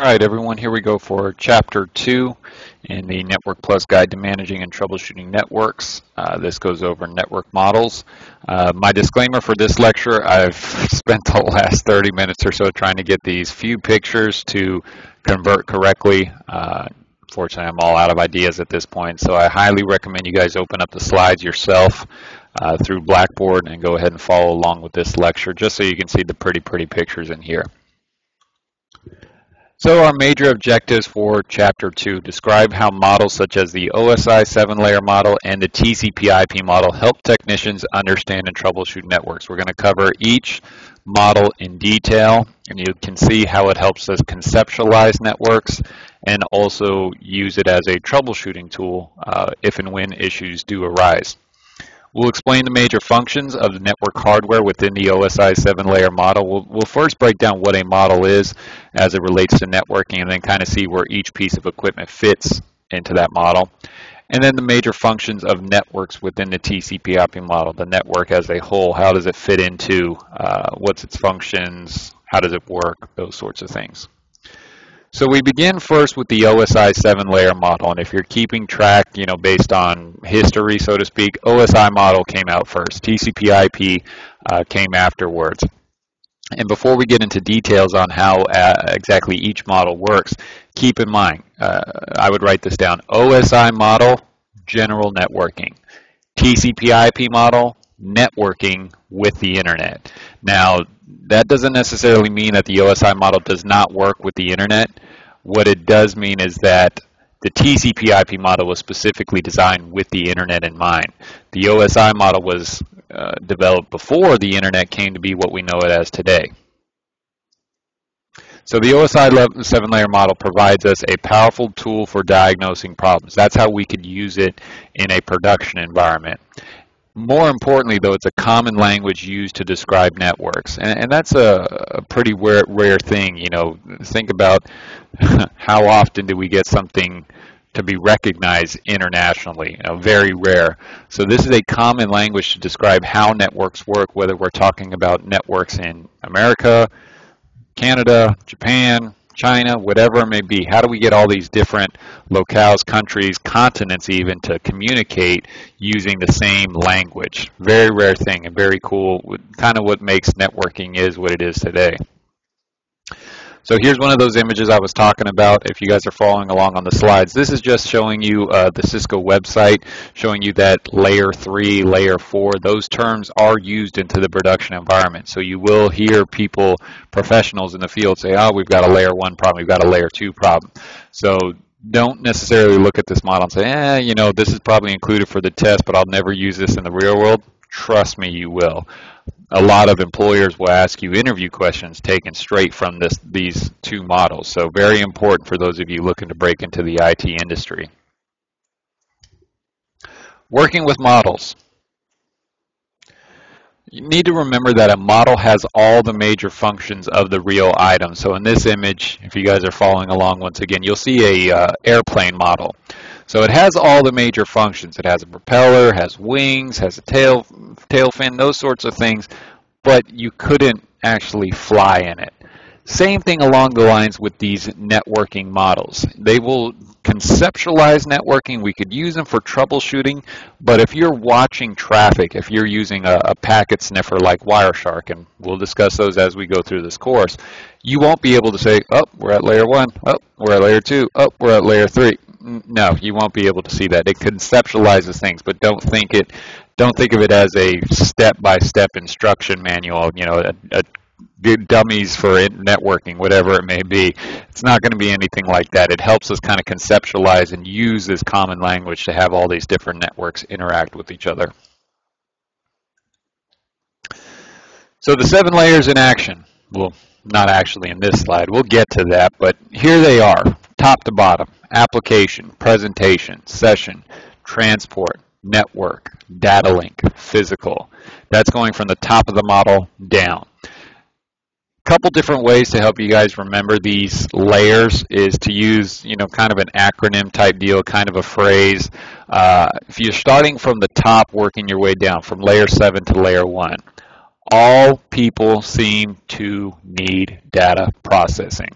All right, everyone, here we go for Chapter 2 in the Network Plus Guide to Managing and Troubleshooting Networks. This goes over network models. My disclaimer for this lecture, I've spent the last 30 minutes or so trying to get these few pictures to convert correctly. Unfortunately, I'm all out of ideas at this point, so I highly recommend you guys open up the slides yourself through Blackboard and go ahead and follow along with this lecture just so you can see the pretty pictures in here. So our major objectives for Chapter 2 describe how models such as the OSI 7-layer model and the TCPIP model help technicians understand and troubleshoot networks. We're going to cover each model in detail, and you can see how it helps us conceptualize networks and also use it as a troubleshooting tool if and when issues do arise. We'll explain the major functions of the network hardware within the OSI 7-layer model. We'll first break down what a model is as it relates to networking and then kind of see where each piece of equipment fits into that model. And then the major functions of networks within the TCPIP model, the network as a whole. How does it fit into, what's its functions, how does it work, those sorts of things. So we begin first with the OSI 7-layer model, and if you're keeping track, based on history, so to speak, OSI model came out first. TCPIP came afterwards. And before we get into details on how exactly each model works, keep in mind, I would write this down, OSI model, general networking. TCPIP model, networking with the internet. Now, that doesn't necessarily mean that the OSI model does not work with the internet. What it does mean is that the TCPIP model was specifically designed with the internet in mind. The OSI model was developed before the internet came to be what we know it as today. So the OSI 7-layer model provides us a powerful tool for diagnosing problems. That's how we could use it in a production environment. More importantly, though, it's a common language used to describe networks, and that's a pretty rare thing. Think about how often do we get something to be recognized internationally? Very rare. So this is a common language to describe how networks work, whether we're talking about networks in America, Canada, Japan, China, whatever it may be. How do we get all these different locales, countries, continents even to communicate using the same language? Very rare thing and very cool, kind of what makes networking is what it is today. So here's one of those images I was talking about. If you guys are following along on the slides, this is just showing you the Cisco website, showing you that layer 3, layer 4, those terms are used into the production environment. So you will hear people, professionals in the field say, oh, we've got a layer 1 problem, we've got a layer 2 problem. So don't necessarily look at this model and say, this is probably included for the test, but I'll never use this in the real world. Trust me, you will. A lot of employers will ask you interview questions taken straight from these two models. So very important for those of you looking to break into the IT industry. Working with models. You need to remember that a model has all the major functions of the real item. So in this image, if you guys are following along once again, you'll see a airplane model. So it has all the major functions. It has a propeller, has wings, has a tail fin, those sorts of things, but you couldn't actually fly in it. Same thing along the lines with these networking models. They will conceptualize networking. We could use them for troubleshooting, but if you're watching traffic, if you're using a packet sniffer like Wireshark, and we'll discuss those as we go through this course, you won't be able to say, oh, we're at layer 1, oh, we're at layer 2, oh, we're at layer 3. No, you won't be able to see that. It conceptualizes things, but don't think of it as a step-by-step instruction manual, dummies for networking, whatever it may be. It's not going to be anything like that. It helps us kind of conceptualize and use this common language to have all these different networks interact with each other. So the 7 layers in action. Well, not actually in this slide. We'll get to that, but here they are, top to bottom. Application, presentation, session, transport, network, data link, physical. That's going from the top of the model down. Couple different ways to help you guys remember these layers is to use, kind of an acronym type deal, kind of a phrase. If you're starting from the top, working your way down from layer 7 to layer 1, all people seem to need data processing.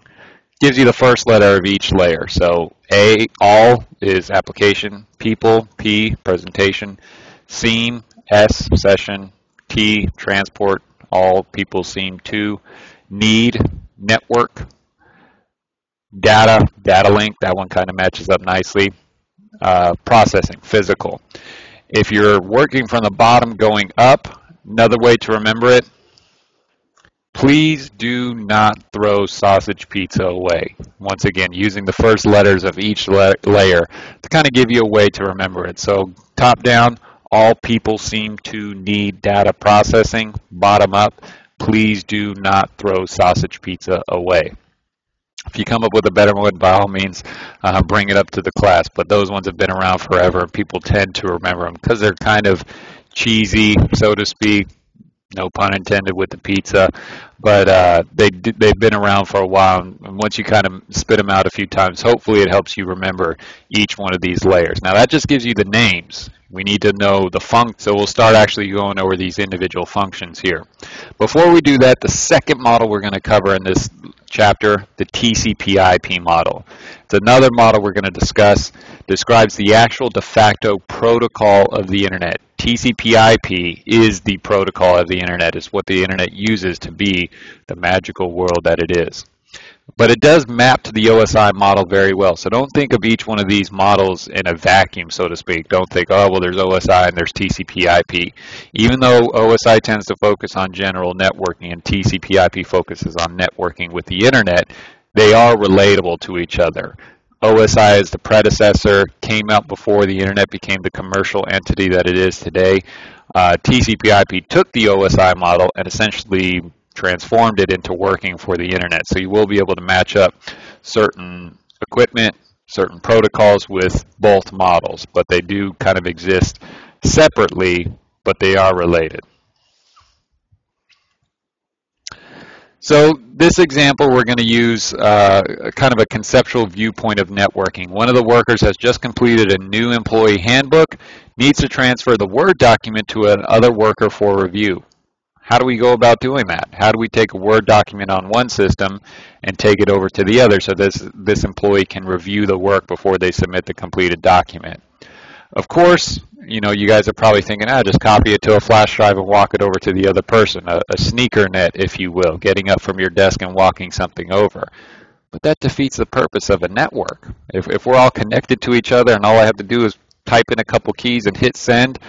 gives you the first letter of each layer. So A, all, is application, people, P, presentation, scene, S, session, T, transport, all, people, scene, 2, need, network, data, data link, that one kind of matches up nicely, processing, physical. If you're working from the bottom going up, another way to remember it, please do not throw sausage pizza away. Once again, using the first letters of each layer to kind of give you a way to remember it. So top down, all people seem to need data processing. Bottom up, please do not throw sausage pizza away. If you come up with a better one, by all means, bring it up to the class. But those ones have been around forever, and people tend to remember them because they're kind of cheesy, so to speak. No pun intended with the pizza, but they've been around for a while, and once you kind of spit them out a few times, hopefully it helps you remember each one of these layers. Now that just gives you the names. We need to know the so we'll start actually going over these individual functions here. Before we do that, the second model we're going to cover in this chapter, the TCPIP model. It's another model we're going to discuss, describes the actual de facto protocol of the internet. TCPIP is the protocol of the internet. It's what the internet uses to be the magical world that it is. But it does map to the OSI model very well. So don't think of each one of these models in a vacuum, so to speak. Don't think, oh, well, there's OSI and there's TCPIP. Even though OSI tends to focus on general networking and TCPIP focuses on networking with the internet, they are relatable to each other. OSI is the predecessor, came out before the internet became the commercial entity that it is today. TCPIP took the OSI model and essentially transformed it into working for the internet. So you will be able to match up certain equipment, certain protocols with both models, but they do kind of exist separately, but they are related. So this example, we're going to use kind of a conceptual viewpoint of networking. One of the workers has just completed a new employee handbook, needs to transfer the Word document to another worker for review. How do we go about doing that? How do we take a Word document on one system and take it over to the other so this employee can review the work before they submit the completed document? Of course, you know, you guys are probably thinking, just copy it to a flash drive and walk it over to the other person, a sneaker net, if you will, getting up from your desk and walking something over. But that defeats the purpose of a network. If we're all connected to each other and all I have to do is type in a couple keys and hit send,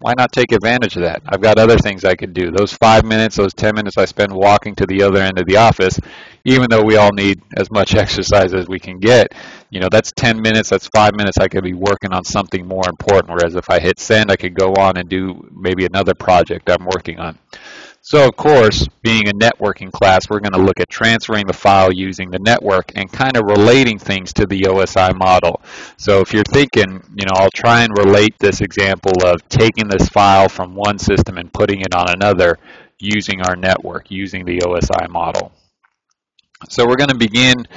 why not take advantage of that? I've got other things I could do. Those 5 minutes, those 10 minutes I spend walking to the other end of the office, even though we all need as much exercise as we can get, you know, that's 10 minutes, that's 5 minutes I could be working on something more important, whereas if I hit send, I could go on and do maybe another project I'm working on. So of course, being a networking class, we're going to look at transferring the file using the network and kind of relating things to the OSI model. So if you're thinking, you know, I'll try and relate this example of taking this file from one system and putting it on another using our network, using the OSI model. So we're going to begin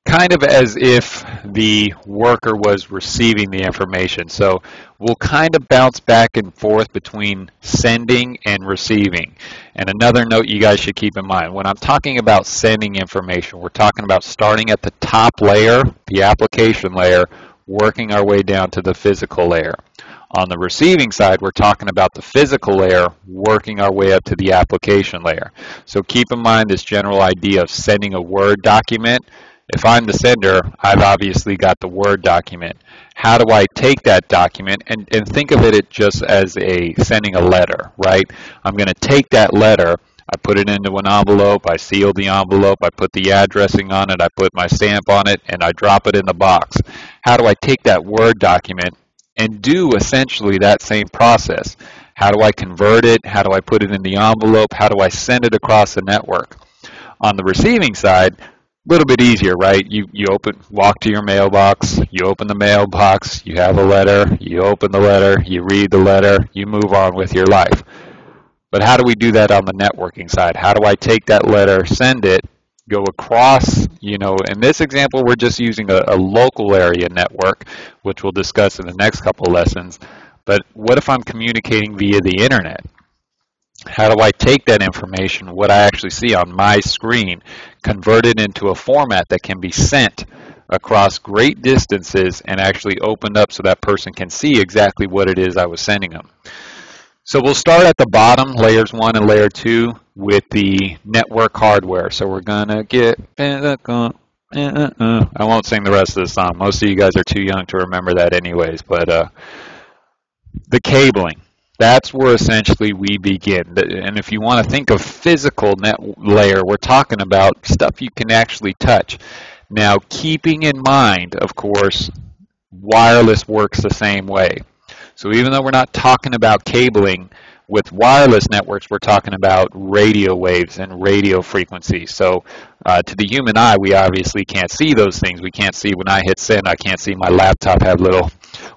kind of as if the worker was receiving the information. So we'll kind of bounce back and forth between sending and receiving. And another note you guys should keep in mind, when I'm talking about sending information, we're talking about starting at the top layer, the application layer, working our way down to the physical layer. On the receiving side, we're talking about the physical layer, working our way up to the application layer. So keep in mind this general idea of sending a Word document. If I'm the sender, I've obviously got the Word document. How do I take that document and think of it just as sending a letter, right? I'm going to take that letter, I put it into an envelope, I seal the envelope, I put the addressing on it, I put my stamp on it, and I drop it in the box. How do I take that Word document and do essentially that same process? How do I convert it? How do I put it in the envelope? How do I send it across the network? On the receiving side, a little bit easier, right? You walk to your mailbox, you open the mailbox, you have a letter, you open the letter, you read the letter, you move on with your life. But how do we do that on the networking side? How do I take that letter, send it, go across, you know, in this example, we're just using a local area network, which we'll discuss in the next couple lessons. But what if I'm communicating via the internet? How do I take that information, what I actually see on my screen, converted into a format that can be sent across great distances and actually opened up so that person can see exactly what it is I was sending them. So we'll start at the bottom, layers 1 and layer 2, with the network hardware. So we're going to get, I won't sing the rest of the song. Most of you guys are too young to remember that anyways, but the cabling. That's where essentially we begin. And if you want to think of physical net layer, we're talking about stuff you can actually touch. Now, keeping in mind, of course, wireless works the same way. So even though we're not talking about cabling, with wireless networks, we're talking about radio waves and radio frequencies. So to the human eye, we obviously can't see those things. We can't see when I hit send, I can't see my laptop have little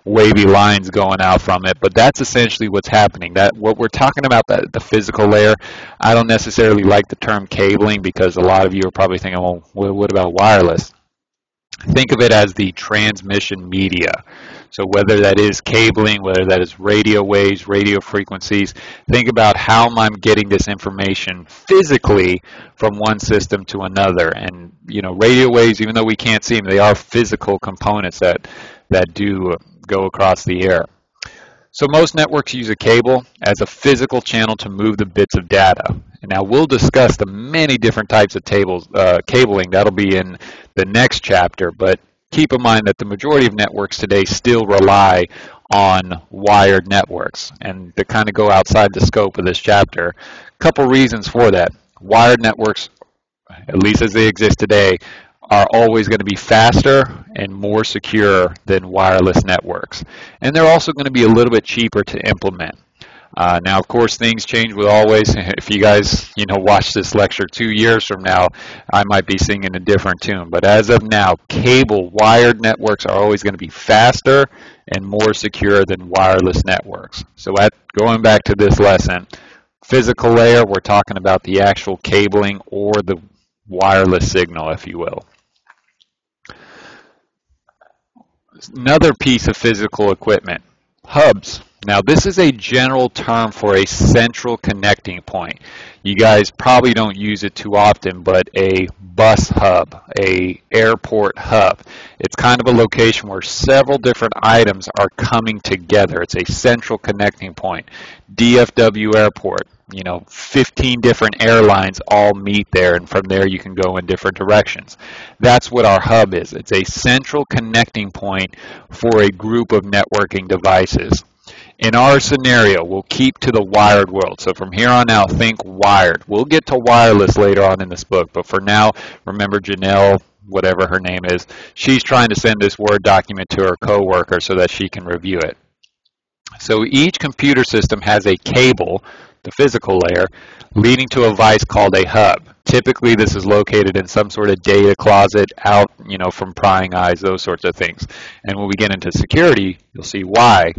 wavy lines going out from it, but that's essentially what's happening. That what we're talking about, the physical layer, I don't necessarily like the term cabling because a lot of you are probably thinking, well, what about wireless? Think of it as the transmission media. So whether that is cabling, whether that is radio waves, radio frequencies, think about how I'm getting this information physically from one system to another. And you know, radio waves, even though we can't see them, they are physical components that do go across the air. So most networks use a cable as a physical channel to move the bits of data. And now we'll discuss the many different types of cabling. That'll be in the next chapter, but keep in mind that the majority of networks today still rely on wired networks. And to kind of go outside the scope of this chapter, a couple reasons for that. Wired networks, at least as they exist today, are always going to be faster and more secure than wireless networks. And they're also going to be a little bit cheaper to implement. Now, of course, things change with always. If you guys, watch this lecture 2 years from now, I might be singing a different tune. But as of now, cable wired networks are always going to be faster and more secure than wireless networks. So going back to this lesson, physical layer, we're talking about the actual cabling or the wireless signal, if you will. Another piece of physical equipment, hubs. Now, this is a general term for a central connecting point. You guys probably don't use it too often, but a bus hub, a airport hub. It's kind of a location where several different items are coming together. It's a central connecting point. DFW Airport, 15 different airlines all meet there, and from there you can go in different directions. That's what our hub is. It's a central connecting point for a group of networking devices. In our scenario, we'll keep to the wired world. So from here on out, think wired. We'll get to wireless later on in this book, but for now, remember Janelle, whatever her name is, she's trying to send this Word document to her coworker so that she can review it. So each computer system has a cable, the physical layer, leading to a device called a hub. Typically, this is located in some sort of data closet out, from prying eyes, those sorts of things. And when we get into security, you'll see why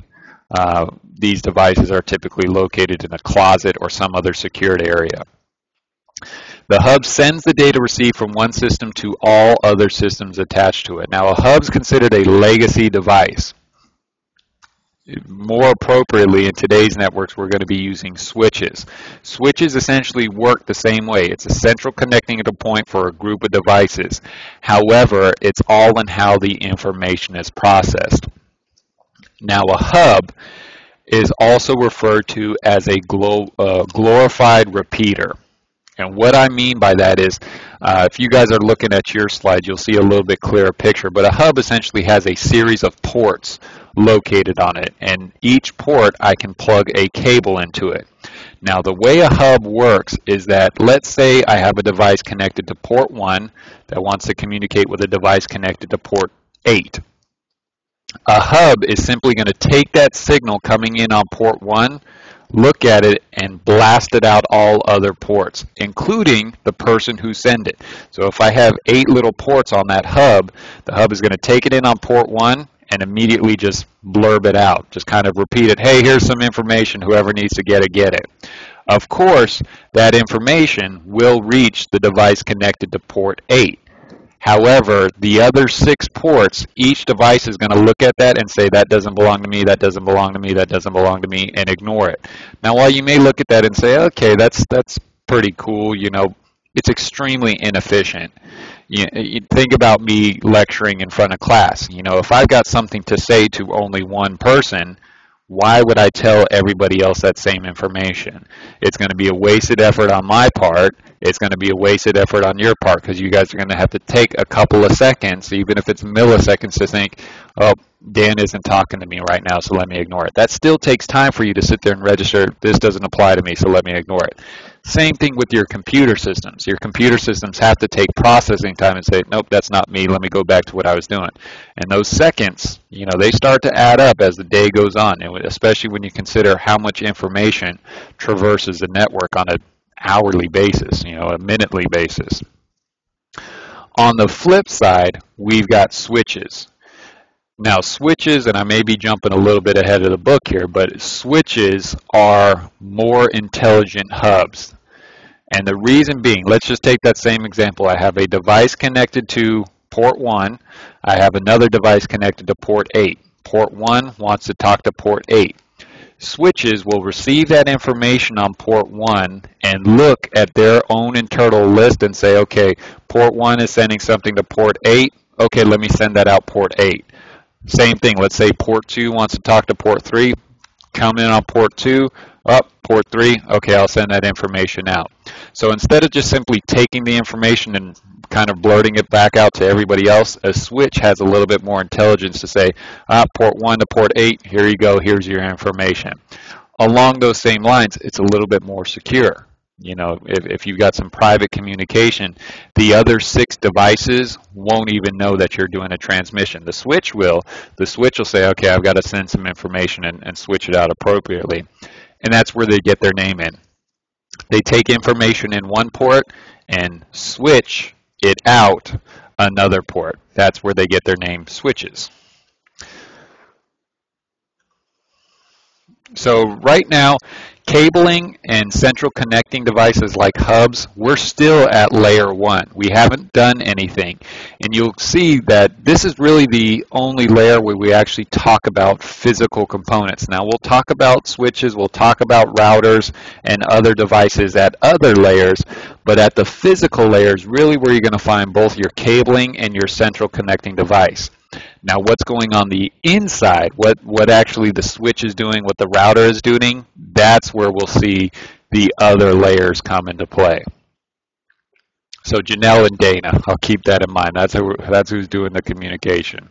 these devices are typically located in a closet or some other secured area. The hub sends the data received from one system to all other systems attached to it. Now, a hub is considered a legacy device. More appropriately, in today's networks, we're going to be using switches. Switches essentially work the same way. It's a central connecting point for a group of devices. However, it's all in how the information is processed. Now, a hub is also referred to as a glorified repeater. And what I mean by that is, if you guys are looking at your slide, you'll see a little bit clearer picture. But a hub essentially has a series of ports located on it. And each port, I can plug a cable into it. Now, the way a hub works is that, let's say I have a device connected to port 1 that wants to communicate with a device connected to port 8. A hub is simply going to take that signal coming in on port 1, look at it, and blast it out all other ports, including the person who sent it. So if I have 8 little ports on that hub, the hub is going to take it in on port 1 and immediately just blurb it out. Just kind of repeat it, hey, here's some information, whoever needs to get it. Of course, that information will reach the device connected to port 8. However, the other 6 ports, each device is going to look at that and say, that doesn't belong to me, that doesn't belong to me, that doesn't belong to me, and ignore it. Now, while you may look at that and say, okay, that's pretty cool, it's extremely inefficient. You think about me lecturing in front of class. You know, if I've got something to say to only one person, why would I tell everybody else that same information? It's going to be a wasted effort on my part. It's going to be a wasted effort on your part because you guys are going to have to take a couple of seconds, even if it's milliseconds, to think, oh, Dan isn't talking to me right now, so let me ignore it. That still takes time for you to sit there and register, this doesn't apply to me, so let me ignore it. Same thing with your computer systems. Your computer systems have to take processing time and say, nope, that's not me, let me go back to what I was doing. And those seconds, you know, they start to add up as the day goes on, and especially when you consider how much information traverses the network on an hourly basis, you know, a minutely basis. On the flip side, we've got switches. Now switches, and I may be jumping a little bit ahead of the book here, but switches are more intelligent hubs. And the reason being, let's just take that same example. I have a device connected to port 1. I have another device connected to port 8. Port 1 wants to talk to port 8. Switches will receive that information on port 1 and look at their own internal list and say, okay, port 1 is sending something to port 8. Okay, let me send that out port 8. Same thing, let's say port 2 wants to talk to port 3, come in on port 2, up, port 3, okay, I'll send that information out. So instead of just simply taking the information and kind of blurting it back out to everybody else, a switch has a little bit more intelligence to say, port 1 to port 8, here you go, here's your information. Along those same lines, it's a little bit more secure. You know, if you've got some private communication, the other 6 devices won't even know that you're doing a transmission. The switch will. The switch will say, okay, I've got to send some information and switch it out appropriately. And that's where they get their name in. They take information in one port and switch it out another port. That's where they get their name, switches. So right now, cabling and central connecting devices like hubs, we're still at layer 1. We haven't done anything. And you'll see that this is really the only layer where we actually talk about physical components. Now we'll talk about switches, we'll talk about routers and other devices at other layers, but at the physical layers, really where you're going to find both your cabling and your central connecting device. Now what's going on the inside, what actually the switch is doing, what the router is doing, that's where we'll see the other layers come into play. So Janelle and Dana, I'll keep that in mind. That's who's doing the communication.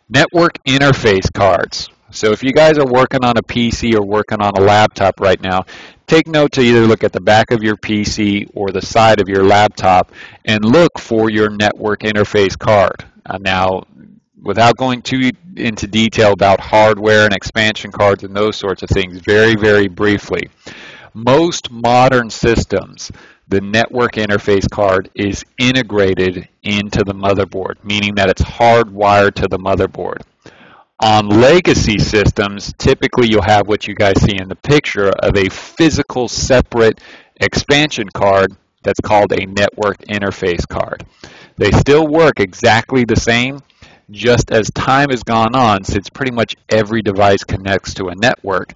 Network interface cards. So if you guys are working on a PC or working on a laptop right now, take note to either look at the back of your PC or the side of your laptop and look for your network interface card. Now, without going too into detail about hardware and expansion cards and those sorts of things, very, very briefly, most modern systems, the network interface card is integrated into the motherboard, meaning that it's hardwired to the motherboard. On legacy systems, typically you'll have what you guys see in the picture of a physical separate expansion card that's called a network interface card. They still work exactly the same. Just as time has gone on, since pretty much every device connects to a network,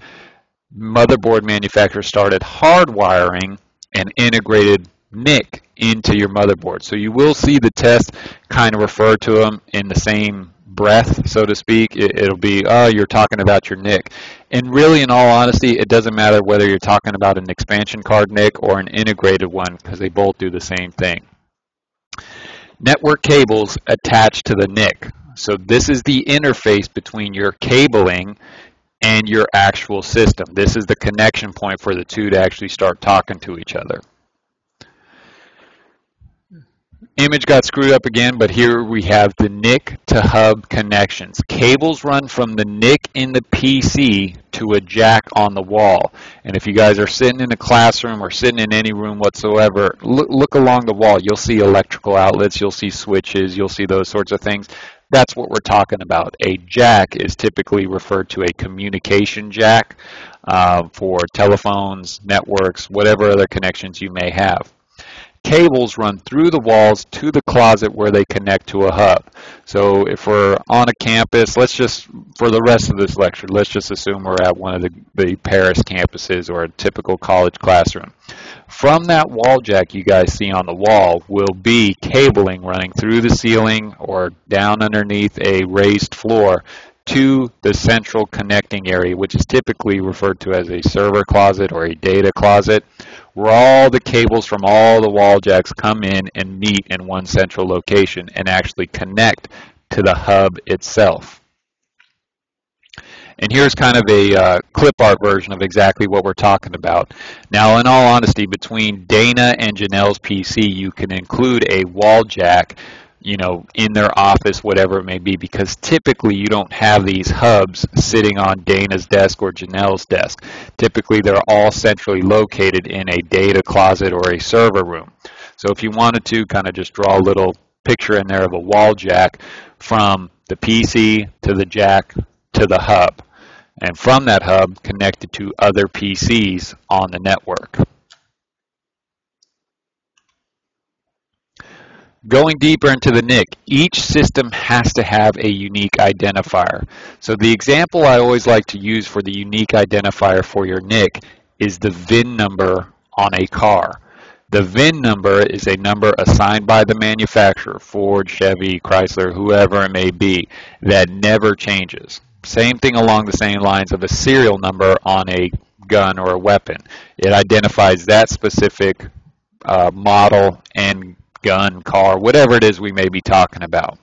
motherboard manufacturers started hardwiring an integrated NIC into your motherboard. So you will see the test kind of refer to them in the same breath, so to speak. It'll be, oh, you're talking about your NIC. And really, in all honesty, it doesn't matter whether you're talking about an expansion card NIC or an integrated one, because they both do the same thing. Network cables attached to the NIC. So this is the interface between your cabling and your actual system. This is the connection point for the two to actually start talking to each other. Image got screwed up again, but here we have the NIC to hub connections. Cables run from the NIC in the PC to a jack on the wall. And if you guys are sitting in a classroom or sitting in any room whatsoever, look along the wall. You'll see electrical outlets, you'll see switches, you'll see those sorts of things. That's what we're talking about. A jack is typically referred to a communication jack for telephones, networks, whatever other connections you may have. cables run through the walls to the closet where they connect to a hub. So if we're on a campus, let's just, for the rest of this lecture, let's just assume we're at one of the Paris campuses or a typical college classroom. From that wall jack you guys see on the wall will be cabling running through the ceiling or down underneath a raised floor to the central connecting area, which is typically referred to as a server closet or a data closet, where all the cables from all the wall jacks come in and meet in one central location and actually connect to the hub itself. And here's kind of a clip art version of exactly what we're talking about. Now, in all honesty, between Dana and Janelle's PC, you can include a wall jack, you know, in their office, whatever it may be, because typically you don't have these hubs sitting on Dana's desk or Janelle's desk. Typically, they're all centrally located in a data closet or a server room. So if you wanted to kind of just draw a little picture in there of a wall jack from the PC to the jack to the hub, and from that hub connected to other PCs on the network. Going deeper into the NIC, each system has to have a unique identifier. So the example I always like to use for the unique identifier for your NIC is the VIN number on a car. The VIN number is a number assigned by the manufacturer, Ford, Chevy, Chrysler, whoever it may be, that never changes. Same thing along the same lines of a serial number on a gun or a weapon. It identifies that specific model and gun, car, whatever it is we may be talking about.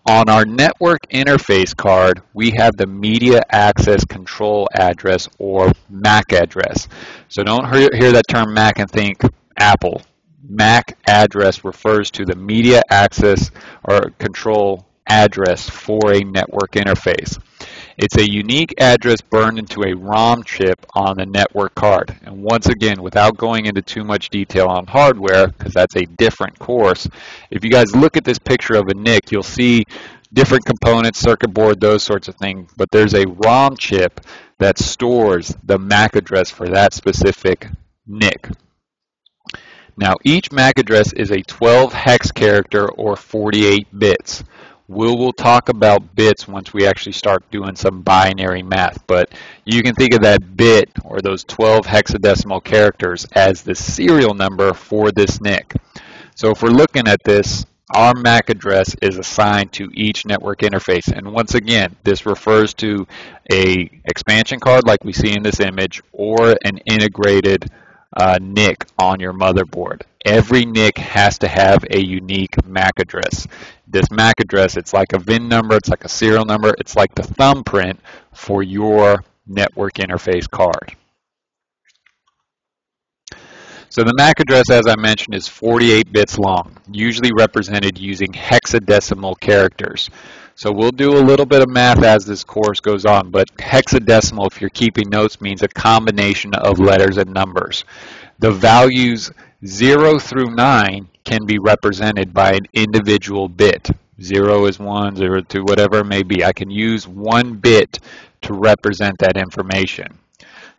On our network interface card, we have the Media Access Control Address, or MAC address. So don't hear that term MAC and think Apple. MAC address refers to the Media Access or Control address for a network interface. It's a unique address burned into a ROM chip on the network card. And once again, without going into too much detail on hardware, because that's a different course, if you guys look at this picture of a NIC, you'll see different components, circuit board, those sorts of things, but there's a ROM chip that stores the MAC address for that specific NIC. Now, each MAC address is a 12 hex character or 48 bits. We'll talk about bits once we actually start doing some binary math, but you can think of that bit or those 12 hexadecimal characters as the serial number for this NIC. So if we're looking at this, our MAC address is assigned to each network interface. And once again, this refers to an expansion card like we see in this image or an integrated NIC on your motherboard. Every NIC has to have a unique MAC address. This MAC address, it's like a VIN number, it's like a serial number, it's like the thumbprint for your network interface card. So the MAC address, as I mentioned, is 48 bits long, usually represented using hexadecimal characters. So we'll do a little bit of math as this course goes on, but hexadecimal, if you're keeping notes, means a combination of letters and numbers. The values 0 through 9 can be represented by an individual bit. 0 is 1, 0 2, whatever it may be. I can use one bit to represent that information.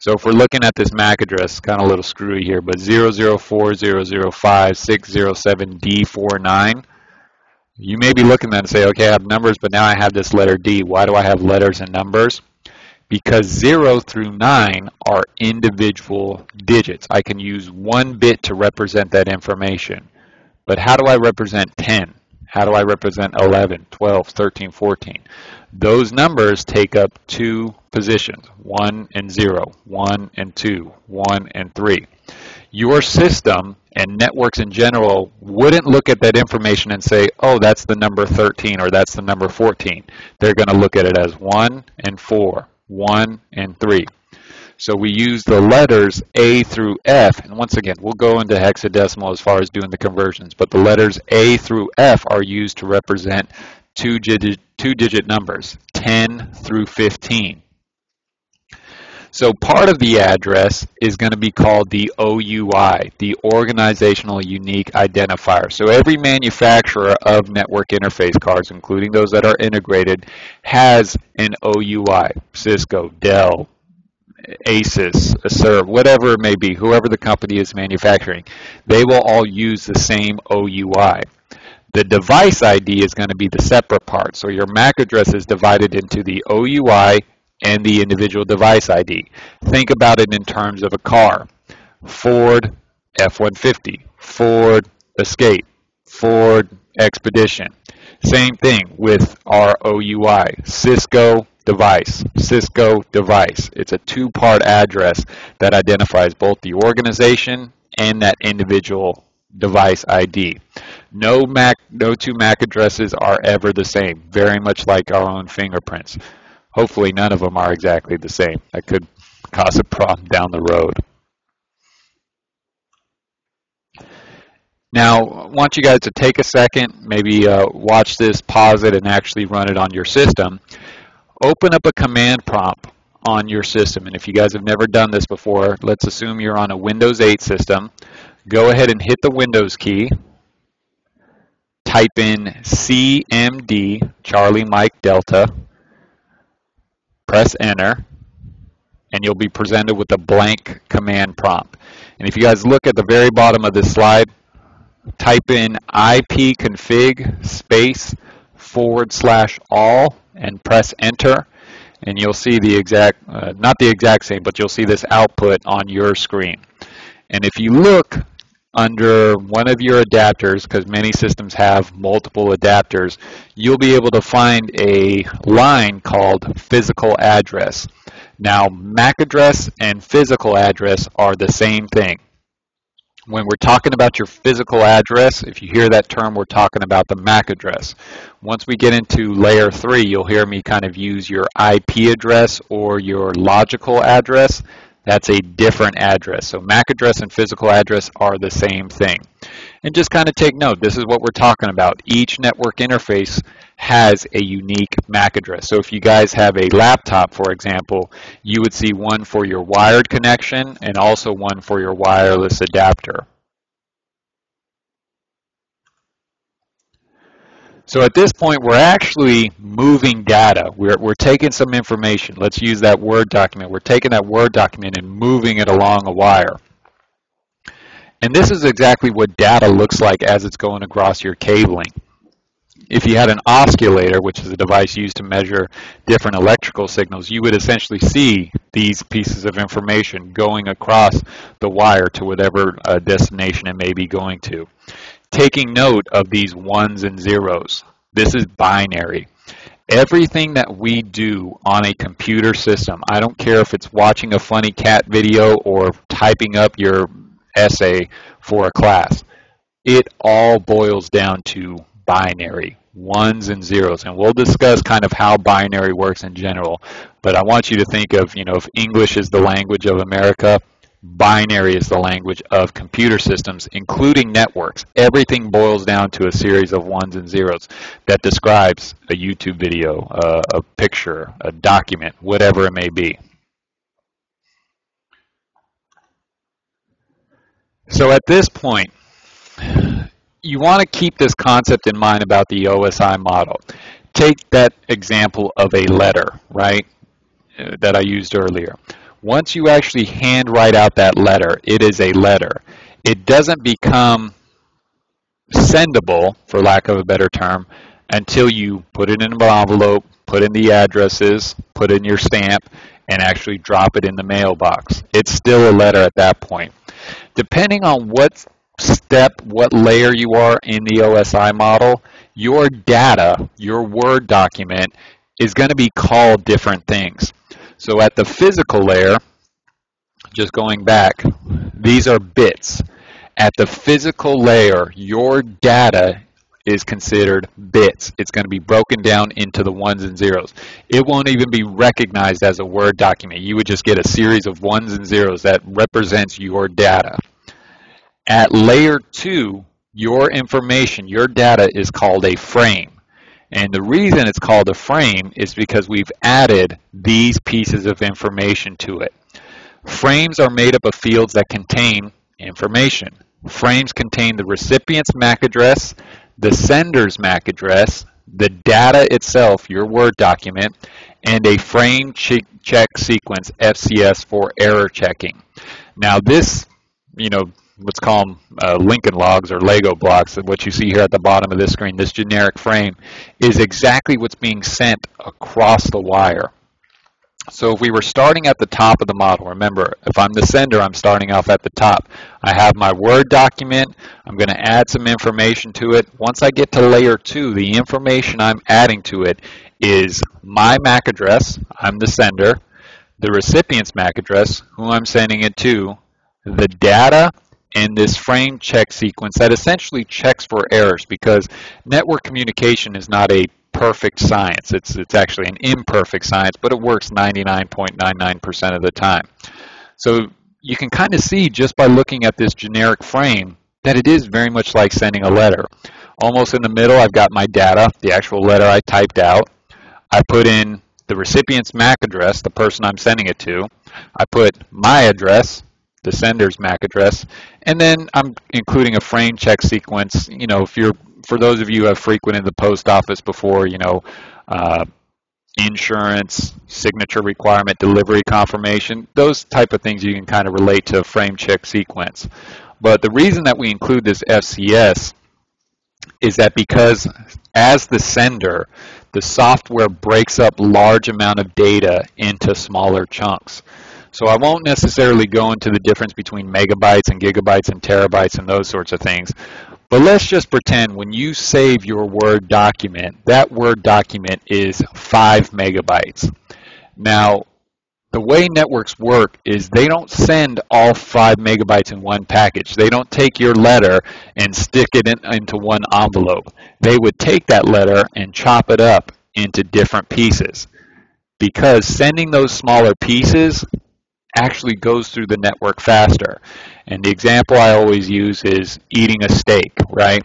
So if we're looking at this MAC address, kind of a little screwy here, but 004005607D49, you may be looking at that and say, okay, I have numbers, but now I have this letter D. Why do I have letters and numbers? Because 0 through 9 are individual digits. I can use one bit to represent that information. But how do I represent 10? How do I represent 11, 12, 13, 14? Those numbers take up two positions, 1 and 0, 1 and 2, 1 and 3. Your system and networks in general wouldn't look at that information and say, oh, that's the number 13 or that's the number 14. They're going to look at it as 1 and 4, 1 and 3. So we use the letters A through F, and once again, we'll go into hexadecimal as far as doing the conversions, but the letters A through F are used to represent two-digit numbers, 10 through 15. So part of the address is going to be called the OUI, the Organizational Unique Identifier. So every manufacturer of network interface cards, including those that are integrated, has an OUI. Cisco, Dell, Asus, Acer, whatever it may be, whoever the company is manufacturing, they will all use the same OUI. The device ID is going to be the separate part. So your MAC address is divided into the OUI and the individual device ID. Think about it in terms of a car. Ford F-150, Ford Escape, Ford Expedition. Same thing with our OUI, Cisco device, Cisco device. It's a two-part address that identifies both the organization and that individual device ID. No two MAC addresses are ever the same, very much like our own fingerprints. Hopefully none of them are exactly the same. That could cause a problem down the road. Now, I want you guys to take a second, maybe watch this, pause it, and actually run it on your system. Open up a command prompt on your system. And if you guys have never done this before, let's assume you're on a Windows 8 system. Go ahead and hit the Windows key. Type in CMD, Charlie Mike Delta. Press Enter. And you'll be presented with a blank command prompt. And if you guys look at the very bottom of this slide, type in ipconfig space /all and press enter, and you'll see the exact, not the exact same, but you'll see this output on your screen. And if you look under one of your adapters, because many systems have multiple adapters, you'll be able to find a line called physical address. Now, MAC address and physical address are the same thing. When we're talking about your physical address, if you hear that term, we're talking about the MAC address. Once we get into layer 3, you'll hear me kind of use your IP address or your logical address. That's a different address. So MAC address and physical address are the same thing. And just kind of take note, this is what we're talking about. Each network interface has a unique MAC address. So if you guys have a laptop, for example, you would see one for your wired connection and also one for your wireless adapter. So at this point, we're actually moving data. We're taking some information. Let's use that Word document. We're taking that Word document and moving it along a wire. And this is exactly what data looks like as it's going across your cabling. If you had an oscillator, which is a device used to measure different electrical signals, you would essentially see these pieces of information going across the wire to whatever destination it may be going to. Taking note of these ones and zeros. This is binary. Everything that we do on a computer system, I don't care if it's watching a funny cat video or typing up your essay for a class, it all boils down to binary, ones and zeros. And we'll discuss kind of how binary works in general. But I want you to think of, if English is the language of America, binary is the language of computer systems, including networks. Everything boils down to a series of ones and zeros that describes a YouTube video, a picture, a document, whatever it may be. So at this point, you want to keep this concept in mind about the OSI model. Take that example of a letter, right, that I used earlier. Once you actually hand write out that letter, it is a letter. It doesn't become sendable, for lack of a better term, until you put it in an envelope, put in the addresses, put in your stamp, and actually drop it in the mailbox. It's still a letter at that point. Depending on what step, what layer you are in the OSI model, your data, your Word document, is going to be called different things. So at the physical layer, just going back, these are bits. At the physical layer, your data is considered bits. It's going to be broken down into the ones and zeros. It won't even be recognized as a Word document. You would just get a series of ones and zeros that represents your data. At layer 2, your information, your data is called a frame. And the reason it's called a frame is because we've added these pieces of information to it. Frames are made up of fields that contain information. Frames contain the recipient's MAC address, the sender's MAC address, the data itself, your Word document, and a frame check sequence, FCS, for error checking. Now this, let's call them Lincoln logs or Lego blocks, and what you see here at the bottom of this screen, this generic frame, is exactly what's being sent across the wire. So if we were starting at the top of the model, remember, if I'm the sender, I'm starting off at the top. I have my Word document. I'm going to add some information to it. Once I get to layer 2, the information I'm adding to it is my MAC address, I'm the sender, the recipient's MAC address, who I'm sending it to, the data, and this frame check sequence that essentially checks for errors, because network communication is not a perfect science. It's actually an imperfect science, but it works 99.99% of the time. So you can kind of see just by looking at this generic frame that it is very much like sending a letter. Almost in the middle, I've got my data, the actual letter I typed out. I put in the recipient's MAC address, the person I'm sending it to. I put my address, the sender's MAC address, and then I'm including a frame check sequence. For those of you who have frequented the post office before, insurance, signature requirement, delivery confirmation, those type of things you can kind of relate to a frame check sequence. But the reason that we include this FCS is that because as the sender, the software breaks up large amount of data into smaller chunks. So I won't necessarily go into the difference between megabytes and gigabytes and terabytes and those sorts of things. But let's just pretend when you save your Word document, that Word document is 5 megabytes. Now, the way networks work is they don't send all 5 megabytes in one package. They don't take your letter and stick it into one envelope. They would take that letter and chop it up into different pieces, because sending those smaller pieces actually goes through the network faster. And the example I always use is eating a steak, right?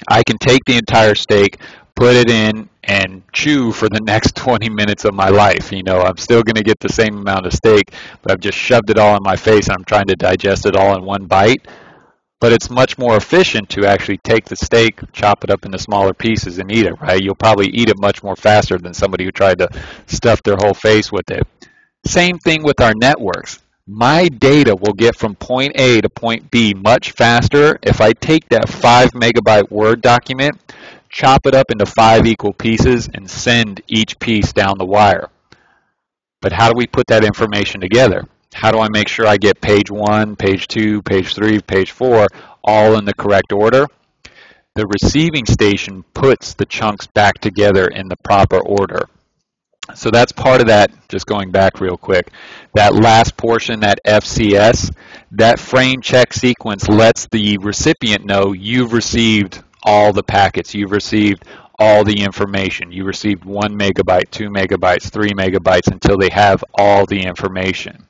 I can take the entire steak, put it in, and chew for the next 20 minutes of my life. I'm still going to get the same amount of steak, but I've just shoved it all in my face and I'm trying to digest it all in one bite. But it's much more efficient to actually take the steak, chop it up into smaller pieces and eat it, right? You'll probably eat it much more faster than somebody who tried to stuff their whole face with it. Same thing with our networks. My data will get from point A to point B much faster if I take that 5 megabyte Word document, chop it up into 5 equal pieces, and send each piece down the wire. But how do we put that information together? How do I make sure I get page 1, page 2, page 3, page 4 all in the correct order? The receiving station puts the chunks back together in the proper order. So that's part of that, just going back real quick. That last portion, that FCS, that frame check sequence lets the recipient know you've received all the packets, you've received all the information. You received 1 megabyte, 2 megabytes, 3 megabytes until they have all the information.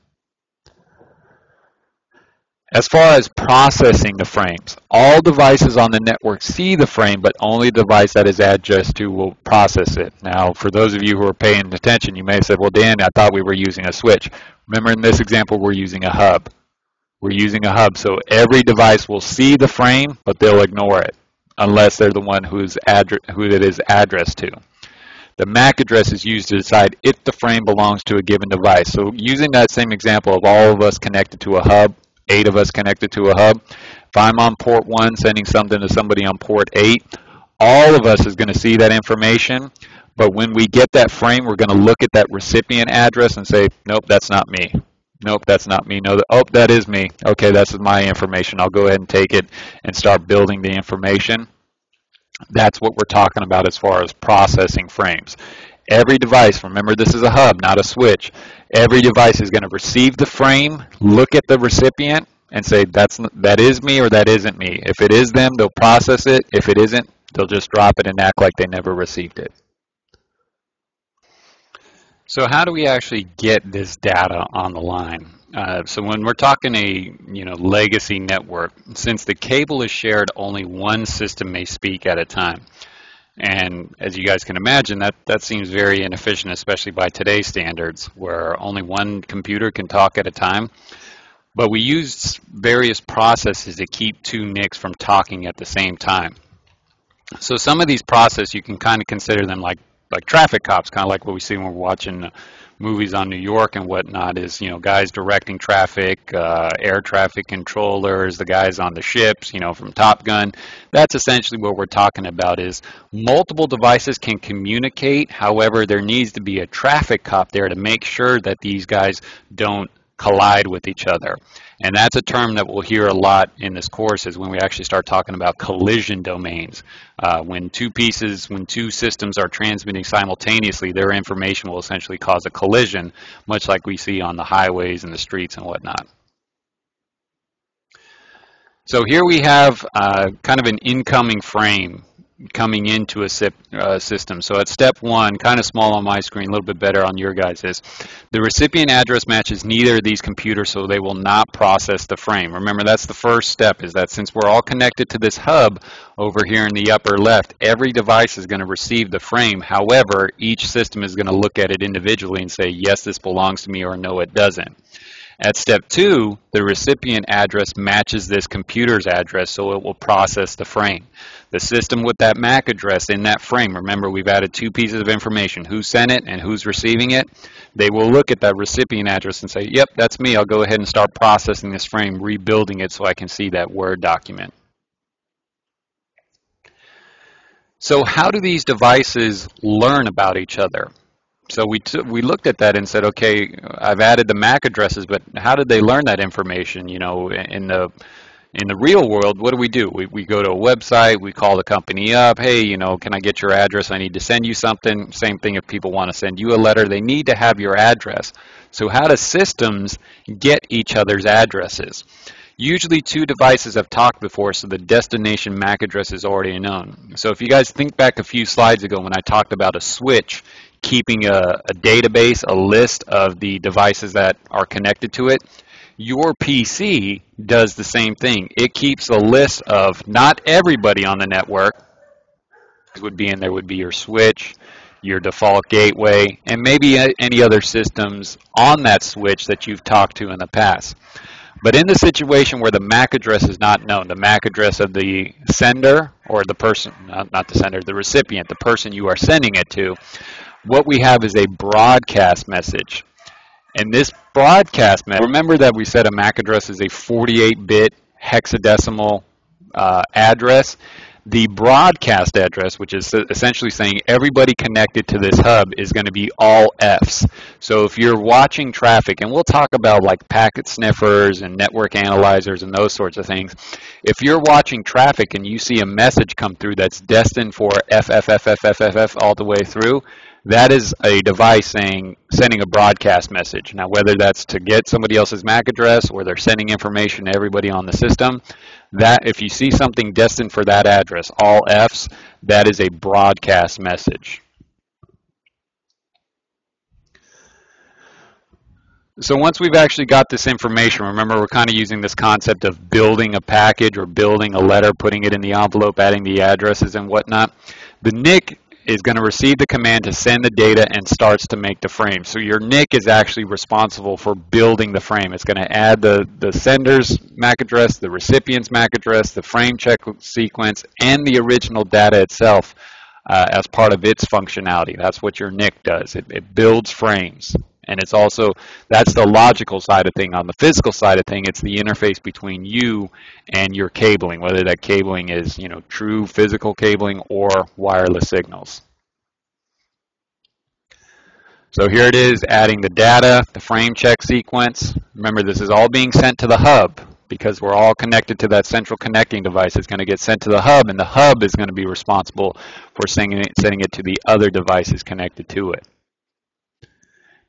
As far as processing the frames, all devices on the network see the frame, but only the device that is addressed to will process it. Now, for those of you who are paying attention, you may have said, well, Dan, I thought we were using a switch. Remember, in this example, we're using a hub. We're using a hub, so every device will see the frame, but they'll ignore it, unless they're the one who it is addressed to. The MAC address is used to decide if the frame belongs to a given device. So using that same example of all of us connected to a hub, 8 of us connected to a hub. If I'm on port 1 sending something to somebody on port 8, all of us is going to see that information. But when we get that frame, we're going to look at that recipient address and say, nope, that's not me. Nope, that's not me. No, oh, that is me. Okay, that's my information. I'll go ahead and take it and start building the information. That's what we're talking about as far as processing frames. Every device, remember this is a hub, not a switch. Every device is going to receive the frame, look at the recipient, and say that is me or that isn't me. If it is them, they'll process it. If it isn't, they'll just drop it and act like they never received it. So how do we actually get this data on the line? So when we're talking a legacy network, since the cable is shared, only one system may speak at a time. And as you guys can imagine, that seems very inefficient, especially by today's standards, where only one computer can talk at a time. But we use various processes to keep 2 NICs from talking at the same time. So some of these processes, you can kind of consider them like traffic cops, kind of like what we see when we're watching movies on New York and whatnot, is, you know, guys directing traffic, air traffic controllers, the guys on the ships, you know, from Top Gun. That's essentially what we're talking about, is multiple devices can communicate. However, there needs to be a traffic cop there to make sure that these guys don't collide with each other. And that's a term that we'll hear a lot in this course, is when we actually start talking about collision domains. When two systems are transmitting simultaneously, their information will essentially cause a collision, much like we see on the highways and the streets and whatnot. So here we have kind of an incoming frame coming into a system. So at step one, kind of small on my screen, a little bit better on your guys's, the recipient address matches neither of these computers, so they will not process the frame. Remember, that's the first step, is that since we're all connected to this hub over here in the upper left, every device is going to receive the frame. However, each system is going to look at it individually and say, yes, this belongs to me, or no, it doesn't. At step two, the recipient address matches this computer's address, so it will process the frame. The system with that MAC address in that frame, remember, we've added two pieces of information, who sent it and who's receiving it. They will look at that recipient address and say, yep, that's me. I'll go ahead and start processing this frame, rebuilding it so I can see that Word document. So how do these devices learn about each other? So we looked at that and said, okay, I've added the MAC addresses, but how did they learn that information? You know, in the real world, what do? We go to a website, we call the company up, hey, you know, can I get your address? I need to send you something. Same thing if people want to send you a letter, they need to have your address. So how do systems get each other's addresses? Usually two devices have talked before, so the destination MAC address is already known. So if you guys think back a few slides ago when I talked about a switch keeping a database, a list of the devices that are connected to it, your PC does the same thing. It keeps a list of not everybody on the network. Would be in there would be your switch, your default gateway, and maybe any other systems on that switch that you've talked to in the past. But in the situation where the MAC address is not known, the MAC address of the sender, or the person, not the sender, the recipient, the person you are sending it to, what we have is a broadcast message. And this broadcast message, remember that we said a MAC address is a 48-bit hexadecimal address. The broadcast address, which is essentially saying everybody connected to this hub, is going to be all Fs. So if you're watching traffic, and we'll talk about like packet sniffers and network analyzers and those sorts of things, if you're watching traffic and you see a message come through that's destined for FFFFFFF all the way through, that is a device sending a broadcast message. Now, whether that's to get somebody else's MAC address or they're sending information to everybody on the system, that if you see something destined for that address, all Fs, that is a broadcast message. So once we've actually got this information, remember we're kind of using this concept of building a package or building a letter, putting it in the envelope, adding the addresses and whatnot. The NIC is going to receive the command to send the data and starts to make the frame. So your NIC is actually responsible for building the frame. It's going to add the sender's MAC address, the recipient's MAC address, the frame check sequence, and the original data itself as part of its functionality. That's what your NIC does. It builds frames. And it's also, that's the logical side of thing. On the physical side of thing, it's the interface between you and your cabling, whether that cabling is, you know, true physical cabling or wireless signals. So here it is, adding the data, the frame check sequence. Remember, this is all being sent to the hub because we're all connected to that central connecting device. It's going to get sent to the hub, and the hub is going to be responsible for sending it to the other devices connected to it.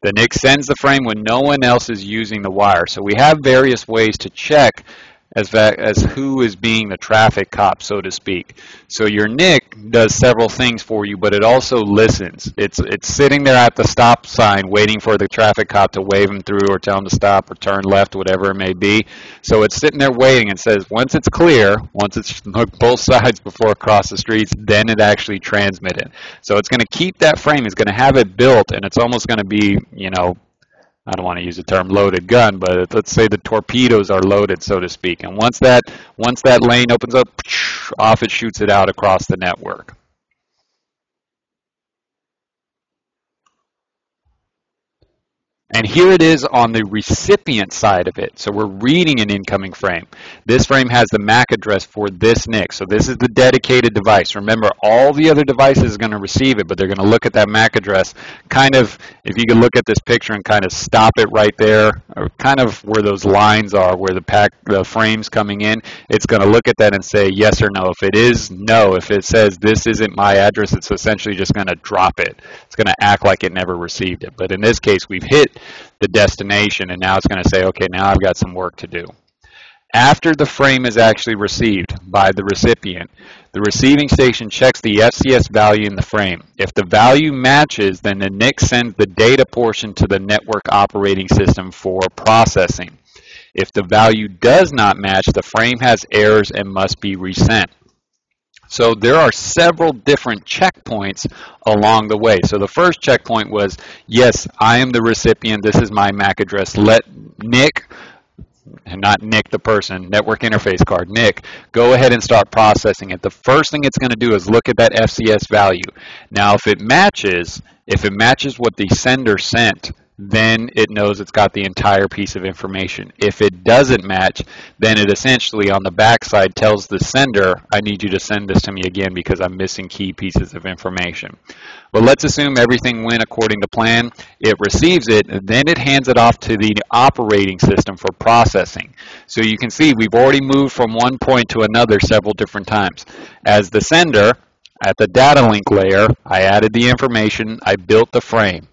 The NIC sends the frame when no one else is using the wire. So we have various ways to check as who is being the traffic cop, so to speak. So your NIC does several things for you, but it also listens. It's sitting there at the stop sign waiting for the traffic cop to wave him through or tell him to stop or turn left, whatever it may be. So it's sitting there waiting and says once it's clear, once it's looked both sides before it crosses the streets, then it actually transmits it. So it's going to keep that frame, it's going to have it built, and it's almost going to be, you know, I don't want to use the term loaded gun, but let's say the torpedoes are loaded, so to speak. And once that lane opens up, off it shoots it out across the network. And here it is on the recipient side of it. So we're reading an incoming frame. This frame has the MAC address for this NIC. So this is the dedicated device. Remember, all the other devices are going to receive it, but they're going to look at that MAC address. Kind of, if you could look at this picture and kind of stop it right there, or kind of where those lines are, where the frame's coming in, it's going to look at that and say yes or no. If it is no, if it says this isn't my address, it's essentially just going to drop it. It's going to act like it never received it. But in this case, we've hit the destination, and now it's going to say, okay, now I've got some work to do. After the frame is actually received by the recipient, the receiving station checks the FCS value in the frame. If the value matches, then the NIC sends the data portion to the network operating system for processing. If the value does not match, the frame has errors and must be resent. So there are several different checkpoints along the way. So the first checkpoint was, yes, I am the recipient. This is my MAC address. Let NIC, and not Nick the person, network interface card, NIC, go ahead and start processing it. The first thing it's going to do is look at that FCS value. Now, if it matches what the sender sent, then it knows it's got the entire piece of information. If it doesn't match, then it essentially on the backside tells the sender, I need you to send this to me again because I'm missing key pieces of information. But let's assume everything went according to plan. It receives it, and then it hands it off to the operating system for processing. So you can see we've already moved from one point to another several different times. As the sender, at the data link layer, I added the information, I built the frame.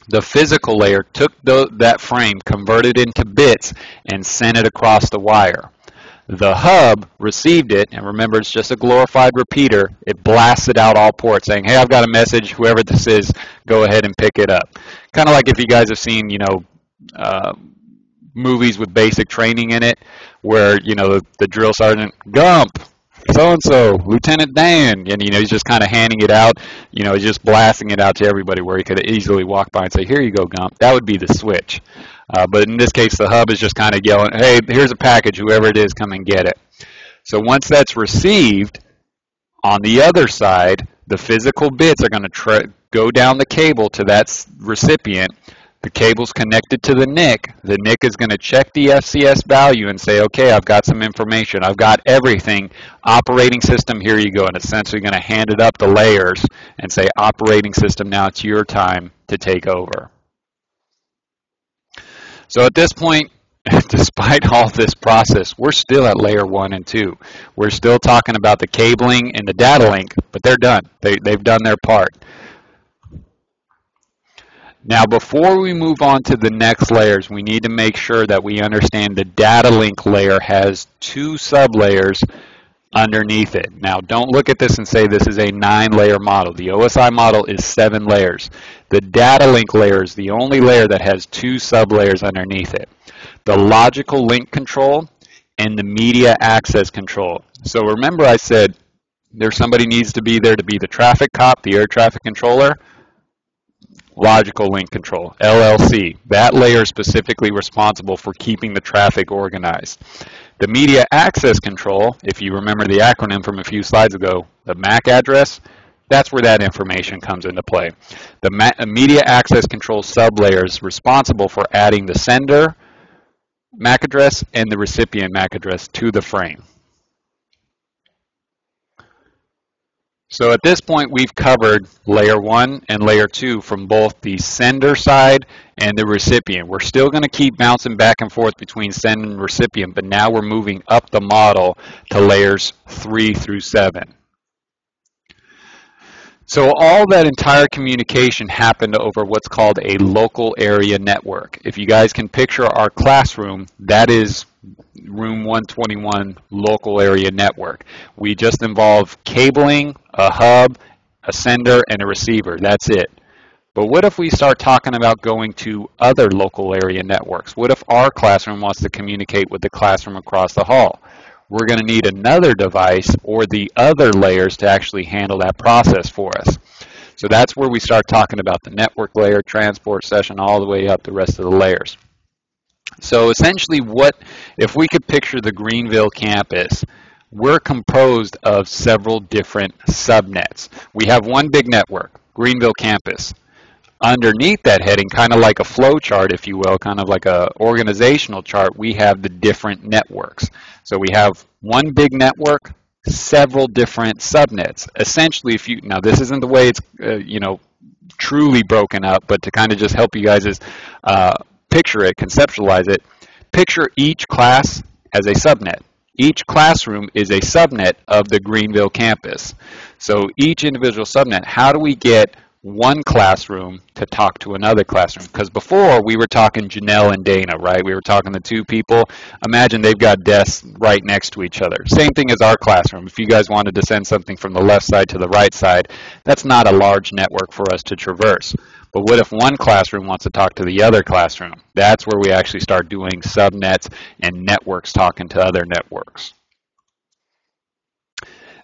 The physical layer took that frame, converted it into bits, and sent it across the wire. The hub received it, and remember, it's just a glorified repeater. It blasted out all ports saying, hey, I've got a message. Whoever this is, go ahead and pick it up. Kind of like if you guys have seen, movies with basic training in it, where, the drill sergeant, Gump, so-and-so, Lieutenant Dan, and he's just kind of handing it out, he's just blasting it out to everybody where he could easily walk by and say, here you go, Gump. That would be the switch. But in this case, the hub is just kind of yelling, hey, here's a package, whoever it is, come and get it. So once that's received, on the other side, the physical bits are going to go down the cable to that recipient. The cable's connected to the NIC. The NIC is going to check the FCS value and say, okay, I've got some information. I've got everything. Operating system, here you go. And essentially going to hand it up the layers and say, operating system, now it's your time to take over. So at this point, despite all this process, we're still at layer 1 and 2. We're still talking about the cabling and the data link, but they're done. They've done their part. Now, before we move on to the next layers, we need to make sure that we understand the data link layer has 2 sublayers underneath it. Now, don't look at this and say this is a 9-layer model. The OSI model is 7 layers. The data link layer is the only layer that has 2 sublayers underneath it. The logical link control and the media access control. So remember I said there's somebody needs to be there to be the traffic cop, the air traffic controller. Logical link control, LLC. That layer is specifically responsible for keeping the traffic organized. The media access control, if you remember the acronym from a few slides ago, the MAC address, that's where that information comes into play. The media access control sublayer is responsible for adding the sender MAC address and the recipient MAC address to the frame. So at this point, we've covered layer 1 and layer 2 from both the sender side and the recipient. We're still going to keep bouncing back and forth between send and recipient, but now we're moving up the model to layers 3 through 7. So all that entire communication happened over what's called a local area network. If you guys can picture our classroom, that is room 121 local area network. We just involve cabling, a hub, a sender, and a receiver. That's it. But what if we start talking about going to other local area networks? What if our classroom wants to communicate with the classroom across the hall? We're going to need another device or the other layers to actually handle that process for us. So that's where we start talking about the network layer, transport session, all the way up the rest of the layers. So essentially, if we could picture the Greenville campus, we're composed of several different subnets. We have one big network, Greenville campus. Underneath that heading, kind of like a flow chart, if you will, kind of like a organizational chart, we have the different networks. So we have one big network, several different subnets. Essentially, now this isn't the way it's truly broken up, but to kind of just help you guys picture it, conceptualize it, picture each class as a subnet. Each classroom is a subnet of the Greenville campus. So each individual subnet, how do we get one classroom to talk to another classroom? Because before we were talking Janelle and Dana, right? We were talking to two people. Imagine they've got desks right next to each other. Same thing as our classroom. If you guys wanted to send something from the left side to the right side, that's not a large network for us to traverse. But what if one classroom wants to talk to the other classroom? That's where we actually start doing subnets and networks talking to other networks.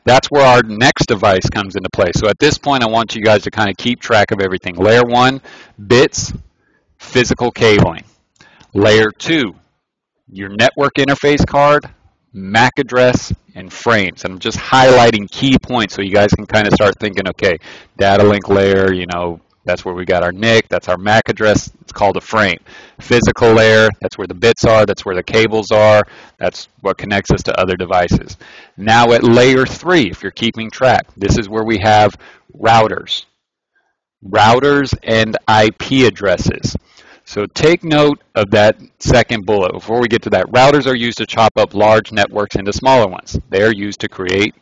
That's where our next device comes into play. So at this point, I want you guys to kind of keep track of everything. Layer 1, bits, physical cabling. Layer 2, your network interface card, MAC address, and frames. And I'm just highlighting key points so you guys can kind of start thinking, okay, data link layer, that's where we got our NIC, that's our MAC address, it's called a frame. Physical layer, that's where the bits are, that's where the cables are, that's what connects us to other devices. Now at layer 3, if you're keeping track, this is where we have routers. Routers and IP addresses. So take note of that second bullet. Before we get to that, routers are used to chop up large networks into smaller ones. They are used to create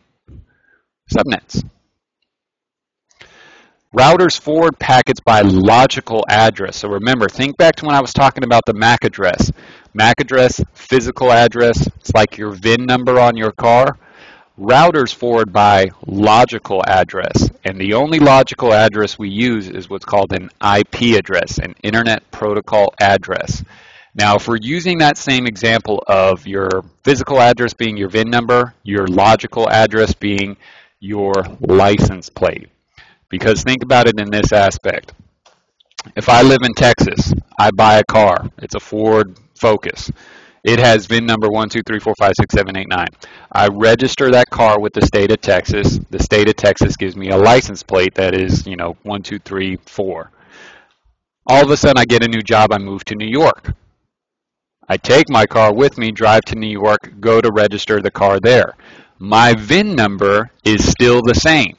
subnets. Routers forward packets by logical address. So remember, think back to when I was talking about the MAC address. MAC address, physical address, it's like your VIN number on your car. Routers forward by logical address. And the only logical address we use is what's called an IP address, an Internet Protocol address. Now, if we're using that same example of your physical address being your VIN number, your logical address being your license plate. Because think about it in this aspect. If I live in Texas, I buy a car. It's a Ford Focus. It has VIN number 123456789. I register that car with the state of Texas. The state of Texas gives me a license plate that is, 1234. All of a sudden, I get a new job. I move to New York. I take my car with me, drive to New York, go to register the car there. My VIN number is still the same.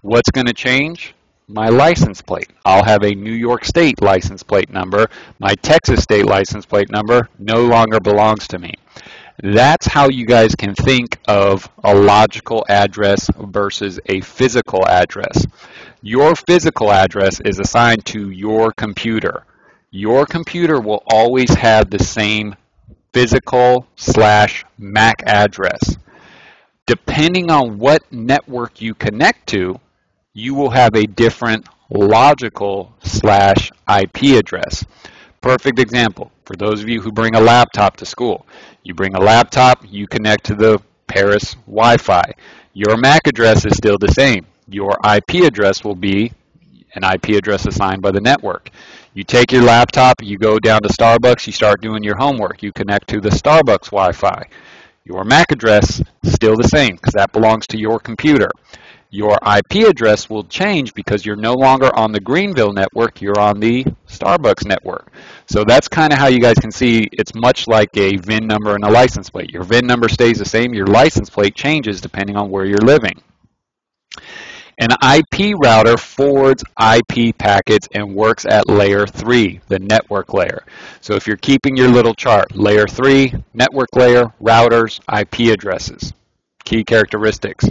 What's going to change? My license plate. I'll have a New York State license plate number. My Texas State license plate number no longer belongs to me. That's how you guys can think of a logical address versus a physical address. Your physical address is assigned to your computer. Your computer will always have the same physical/MAC address. Depending on what network you connect to, you will have a different logical/IP address. Perfect example, for those of you who bring a laptop to school. You bring a laptop, you connect to the Paris Wi-Fi. Your MAC address is still the same. Your IP address will be an IP address assigned by the network. You take your laptop, you go down to Starbucks, you start doing your homework. You connect to the Starbucks Wi-Fi. Your MAC address is still the same because that belongs to your computer. Your IP address will change because you're no longer on the Greenville network, you're on the Starbucks network. So that's kind of how you guys can see it's much like a VIN number and a license plate. Your VIN number stays the same, your license plate changes depending on where you're living. An IP router forwards IP packets and works at layer 3, the network layer. So if you're keeping your little chart, layer 3, network layer, routers, IP addresses. Key characteristics.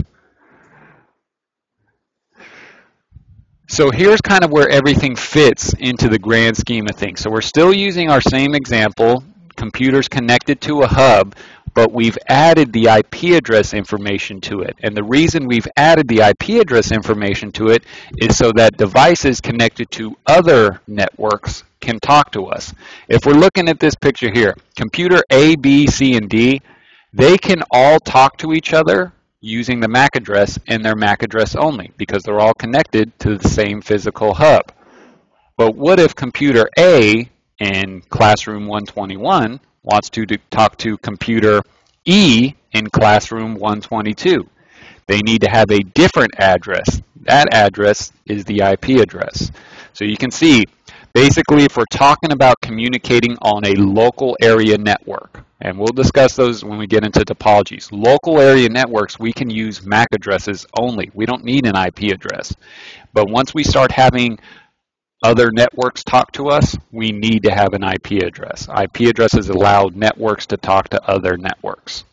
So here's kind of where everything fits into the grand scheme of things. So we're still using our same example, computers connected to a hub, but we've added the IP address information to it. And the reason we've added the IP address information to it is so that devices connected to other networks can talk to us. If we're looking at this picture here, computer A, B, C, and D, they can all talk to each other, using the MAC address and their MAC address only because they're all connected to the same physical hub. But what if computer A in classroom 121 wants to talk to computer E in classroom 122? They need to have a different address. That address is the IP address. So you can see, basically, if we're talking about communicating on a local area network, and we'll discuss those when we get into topologies. Local area networks, we can use MAC addresses only. We don't need an IP address. But once we start having other networks talk to us, we need to have an IP address. IP addresses allow networks to talk to other networks.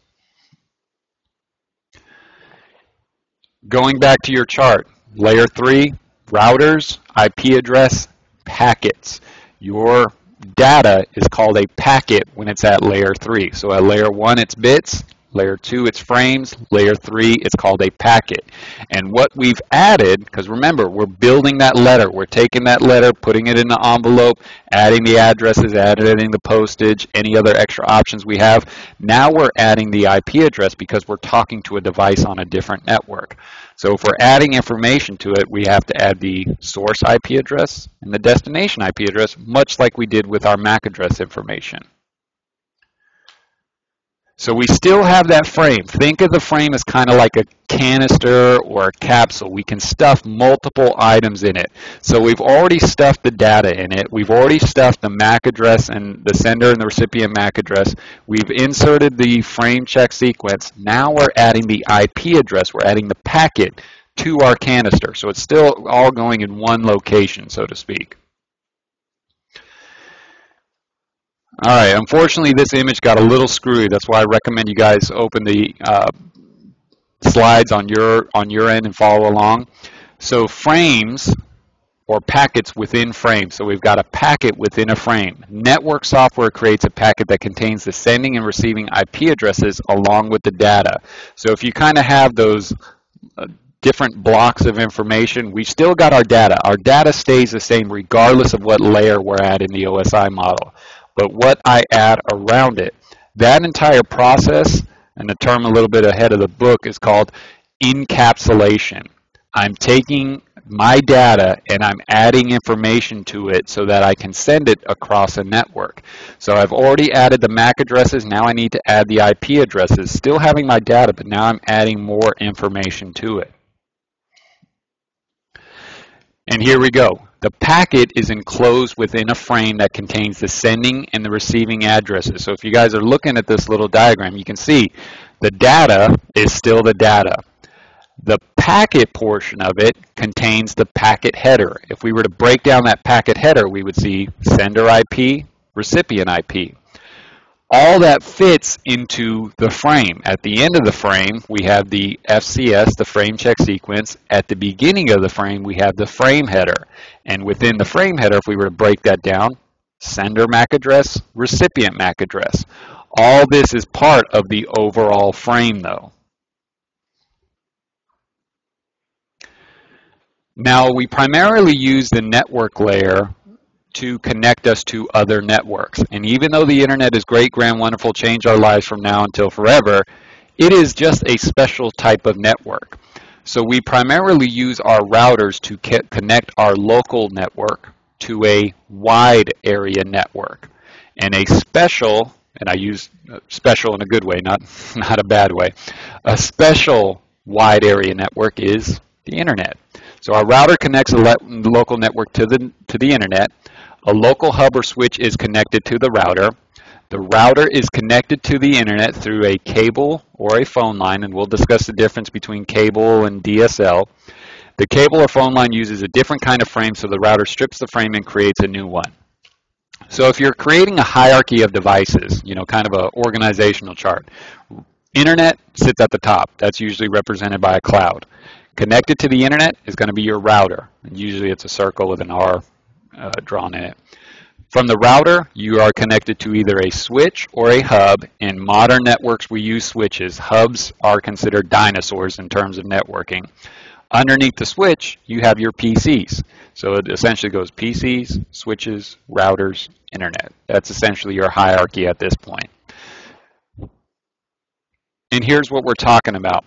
Going back to your chart, layer 3, routers, IP address, packets. Your data is called a packet when it's at layer 3. So at layer 1, it's bits. Layer 2, it's frames. Layer 3, it's called a packet. And what we've added, because remember, we're building that letter. We're taking that letter, putting it in the envelope, adding the addresses, adding the postage, any other extra options we have. Now we're adding the IP address because we're talking to a device on a different network. So if we're adding information to it, we have to add the source IP address and the destination IP address, much like we did with our MAC address information. So we still have that frame. Think of the frame as kind of like a canister or a capsule. We can stuff multiple items in it. So we've already stuffed the data in it. We've already stuffed the MAC address and the sender and the recipient MAC address. We've inserted the frame check sequence. Now we're adding the IP address. We're adding the packet to our canister. So it's still all going in one location, so to speak. All right, unfortunately this image got a little screwy. That's why I recommend you guys open the slides on your end and follow along. So frames or packets within frames. So we've got a packet within a frame. Network software creates a packet that contains the sending and receiving IP addresses along with the data. So if you kind of have those different blocks of information, we still got our data. Our data stays the same regardless of what layer we're at in the OSI model. But what I add around it, that entire process, and the term a little bit ahead of the book, is called encapsulation. I'm taking my data and I'm adding information to it so that I can send it across a network. So I've already added the MAC addresses, now I need to add the IP addresses, still having my data, but now I'm adding more information to it. And here we go. The packet is enclosed within a frame that contains the sending and the receiving addresses. So if you guys are looking at this little diagram, you can see the data is still the data. The packet portion of it contains the packet header. If we were to break down that packet header, we would see sender IP, recipient IP. All that fits into the frame. At the end of the frame, we have the FCS, the frame check sequence. At the beginning of the frame, we have the frame header. And within the frame header, if we were to break that down, sender MAC address, recipient MAC address. All this is part of the overall frame, though. Now, we primarily use the network layer to connect us to other networks. And even though the internet is great, grand, wonderful, change our lives from now until forever, it is just a special type of network. So we primarily use our routers to connect our local network to a wide area network. And a special, and I use special in a good way, not a bad way, a special wide area network is the internet. So our router connects a local network to the internet. A local hub or switch is connected to the router. The router is connected to the internet through a cable or a phone line, and we'll discuss the difference between cable and DSL. The cable or phone line uses a different kind of frame, so the router strips the frame and creates a new one. So if you're creating a hierarchy of devices, kind of an organizational chart, internet sits at the top. That's usually represented by a cloud. Connected to the internet is going to be your router. And usually it's a circle with an R drawn in it. From the router, you are connected to either a switch or a hub. In modern networks, we use switches. Hubs are considered dinosaurs in terms of networking. Underneath the switch, you have your PCs. So it essentially goes PCs, switches, routers, internet. That's essentially your hierarchy at this point. And here's what we're talking about.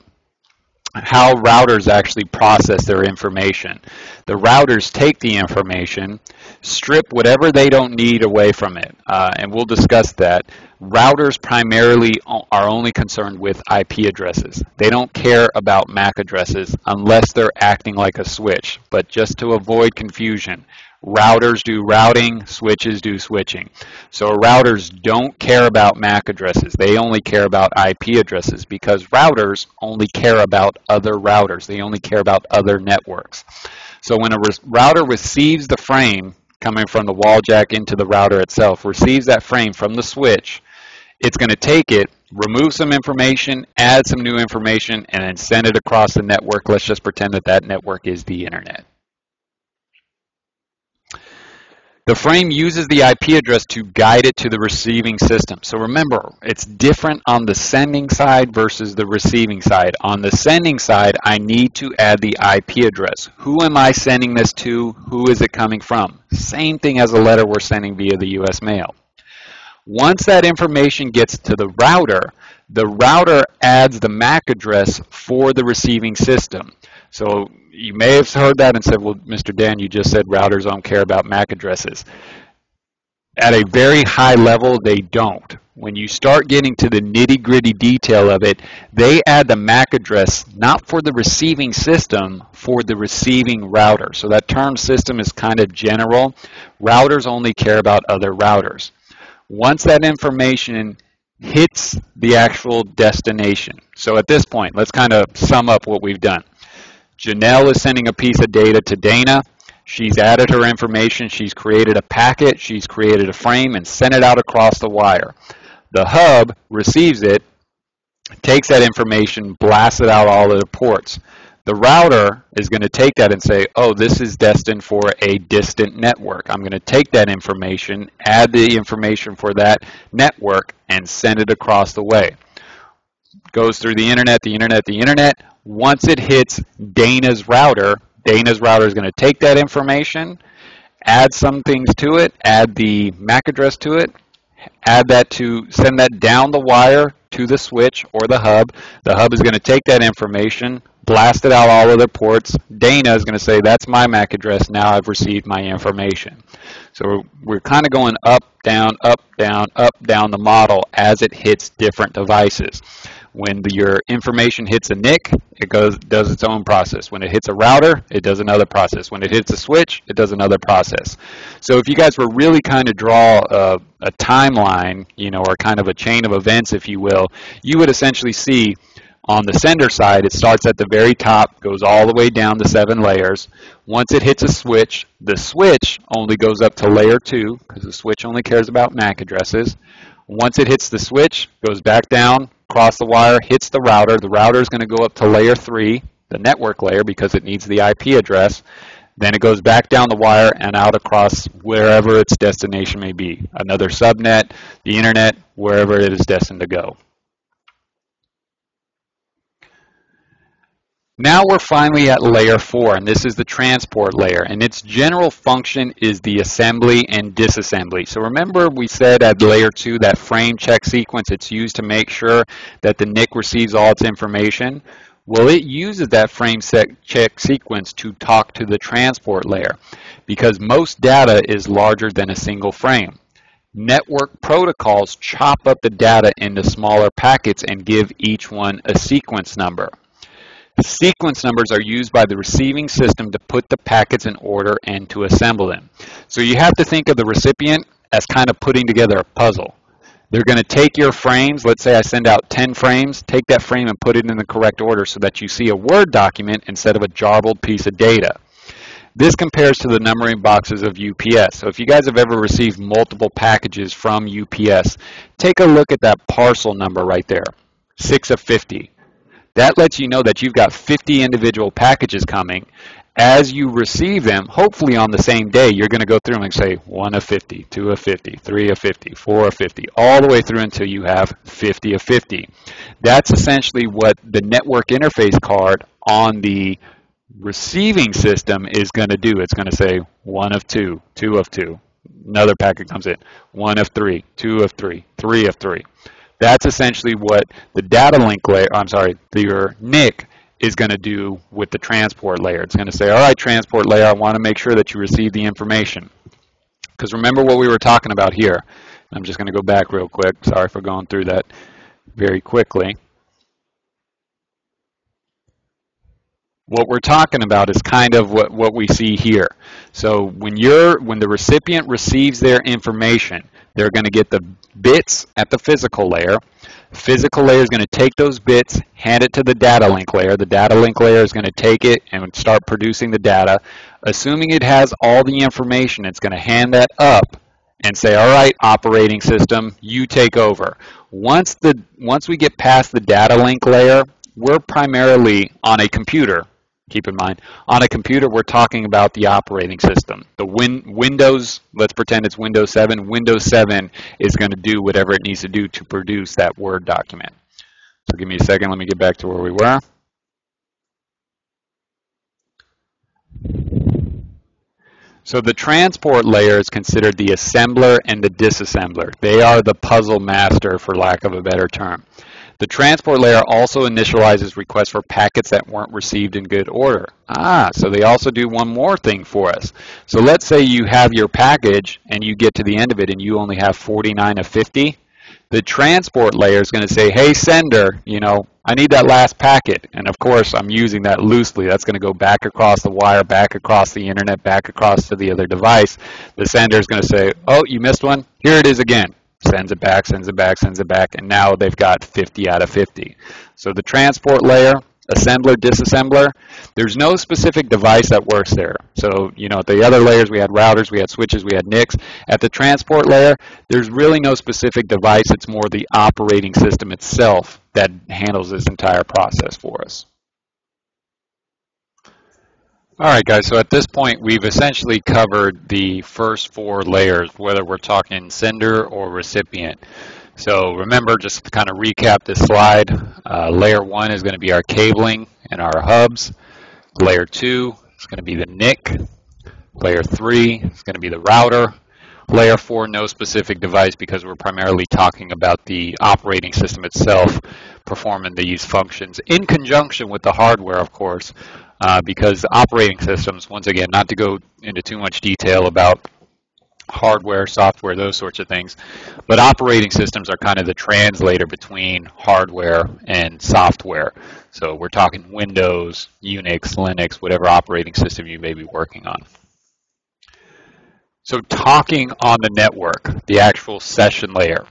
how routers actually process their information. The routers take the information, strip whatever they don't need away from it, and we'll discuss that. Routers primarily are only concerned with IP addresses. They don't care about MAC addresses unless they're acting like a switch. But just to avoid confusion, routers do routing, switches do switching. So routers don't care about MAC addresses. They only care about IP addresses because routers only care about other routers. They only care about other networks. So when a router receives the frame coming from the wall jack into the router itself, receives that frame from the switch, it's going to take it, remove some information, add some new information, and then send it across the network. Let's just pretend that that network is the internet. The frame uses the IP address to guide it to the receiving system. So remember, it's different on the sending side versus the receiving side. On the sending side, I need to add the IP address. Who am I sending this to? Who is it coming from? Same thing as a letter we're sending via the US mail. Once that information gets to the router adds the MAC address for the receiving system. So you may have heard that and said, well, Mr. Dan, you just said routers don't care about MAC addresses. At a very high level, they don't. When you start getting to the nitty-gritty detail of it, they add the MAC address not for the receiving system, for the receiving router. So that term system is kind of general. Routers only care about other routers. Once that information hits the actual destination. So at this point, let's kind of sum up what we've done. Janelle is sending a piece of data to Dana. She's added her information. She's created a packet. She's created a frame and sent it out across the wire. The hub receives it, takes that information, blasts it out all of the ports. The router is going to take that and say, oh, this is destined for a distant network. I'm going to take that information, add the information for that network, and send it across the way. Goes through the internet, the internet, the internet. Once it hits Dana's router is going to take that information, add some things to it, add the MAC address to it, add that to send that down the wire to the switch or the hub. The hub is going to take that information, blast it out all of the ports. Dana is going to say, that's my MAC address. Now I've received my information. So we're kind of going up, down, up, down, up, down the model as it hits different devices. When your information hits a NIC, it does its own process. When it hits a router, it does another process. When it hits a switch, it does another process. So if you guys were really kind of draw a timeline, or kind of a chain of events, if you will, you would essentially see on the sender side, it starts at the very top, goes all the way down to 7 layers. Once it hits a switch, the switch only goes up to layer 2, because the switch only cares about MAC addresses. Once it hits the switch, goes back down, across the wire, hits the router. The router is going to go up to layer 3, the network layer, because it needs the IP address. Then it goes back down the wire and out across wherever its destination may be. Another subnet, the internet, wherever it is destined to go. Now we're finally at layer 4, and this is the transport layer, and its general function is the assembly and disassembly. So remember we said at layer 2 that frame check sequence, it's used to make sure that the NIC receives all its information. Well, it uses that frame check sequence to talk to the transport layer because most data is larger than a single frame. Network protocols chop up the data into smaller packets and give each one a sequence number. Sequence numbers are used by the receiving system to put the packets in order and to assemble them. So you have to think of the recipient as kind of putting together a puzzle. They're going to take your frames, let's say I send out 10 frames, take that frame and put it in the correct order so that you see a Word document instead of a jarbled piece of data. This compares to the numbering boxes of UPS. So if you guys have ever received multiple packages from UPS, take a look at that parcel number right there, 6 of 50. That lets you know that you've got 50 individual packages coming. As you receive them, hopefully on the same day, you're going to go through and say 1 of 50, 2 of 50, 3 of 50, 4 of 50, all the way through until you have 50 of 50. That's essentially what the network interface card on the receiving system is going to do. It's going to say 1 of 2, 2 of 2. Another packet comes in, 1 of 3, 2 of 3, 3 of 3. That's essentially what the data link layer, your NIC is going to do with the transport layer. It's going to say, all right, transport layer, I want to make sure that you receive the information. Because remember what we were talking about here. I'm just going to go back real quick. Sorry for going through that very quickly. What we're talking about is kind of what we see here. So when the recipient receives their information, they're going to get the bits at the physical layer. Physical layer is going to take those bits, hand it to the data link layer. The data link layer is going to take it and start producing the data. Assuming it has all the information, it's going to hand that up and say, all right, operating system, you take over. Once we get past the data link layer, we're primarily on a computer. Keep in mind, on a computer, we're talking about the operating system. The Windows, let's pretend it's Windows 7. Windows 7 is going to do whatever it needs to do to produce that Word document. So give me a second. Let me get back to where we were. So the transport layer is considered the assembler and the disassembler. They are the puzzle master, for lack of a better term. The transport layer also initializes requests for packets that weren't received in good order. So they also do one more thing for us. So let's say you have your package and you get to the end of it and you only have 49 of 50. The transport layer is going to say, hey, sender, I need that last packet. And of course, I'm using that loosely. That's going to go back across the wire, back across the internet, back across to the other device. The sender is going to say, oh, you missed one? Here it is again. Sends it back, sends it back, sends it back, and now they've got 50 out of 50. So the transport layer, assembler, disassembler, there's no specific device that works there. So, at the other layers, we had routers, we had switches, we had NICs. At the transport layer, there's really no specific device. It's more the operating system itself that handles this entire process for us. All right, guys, so at this point, we've essentially covered the first 4 layers, whether we're talking sender or recipient. So remember, just to kind of recap this slide, layer 1 is going to be our cabling and our hubs. Layer 2 is going to be the NIC. Layer 3 is going to be the router. Layer 4, no specific device, because we're primarily talking about the operating system itself performing these functions in conjunction with the hardware, of course. Because operating systems, once again, not to go into too much detail about hardware, software, those sorts of things, but operating systems are kind of the translator between hardware and software. So we're talking Windows, Unix, Linux, whatever operating system you may be working on. So talking on the network, the actual session layer.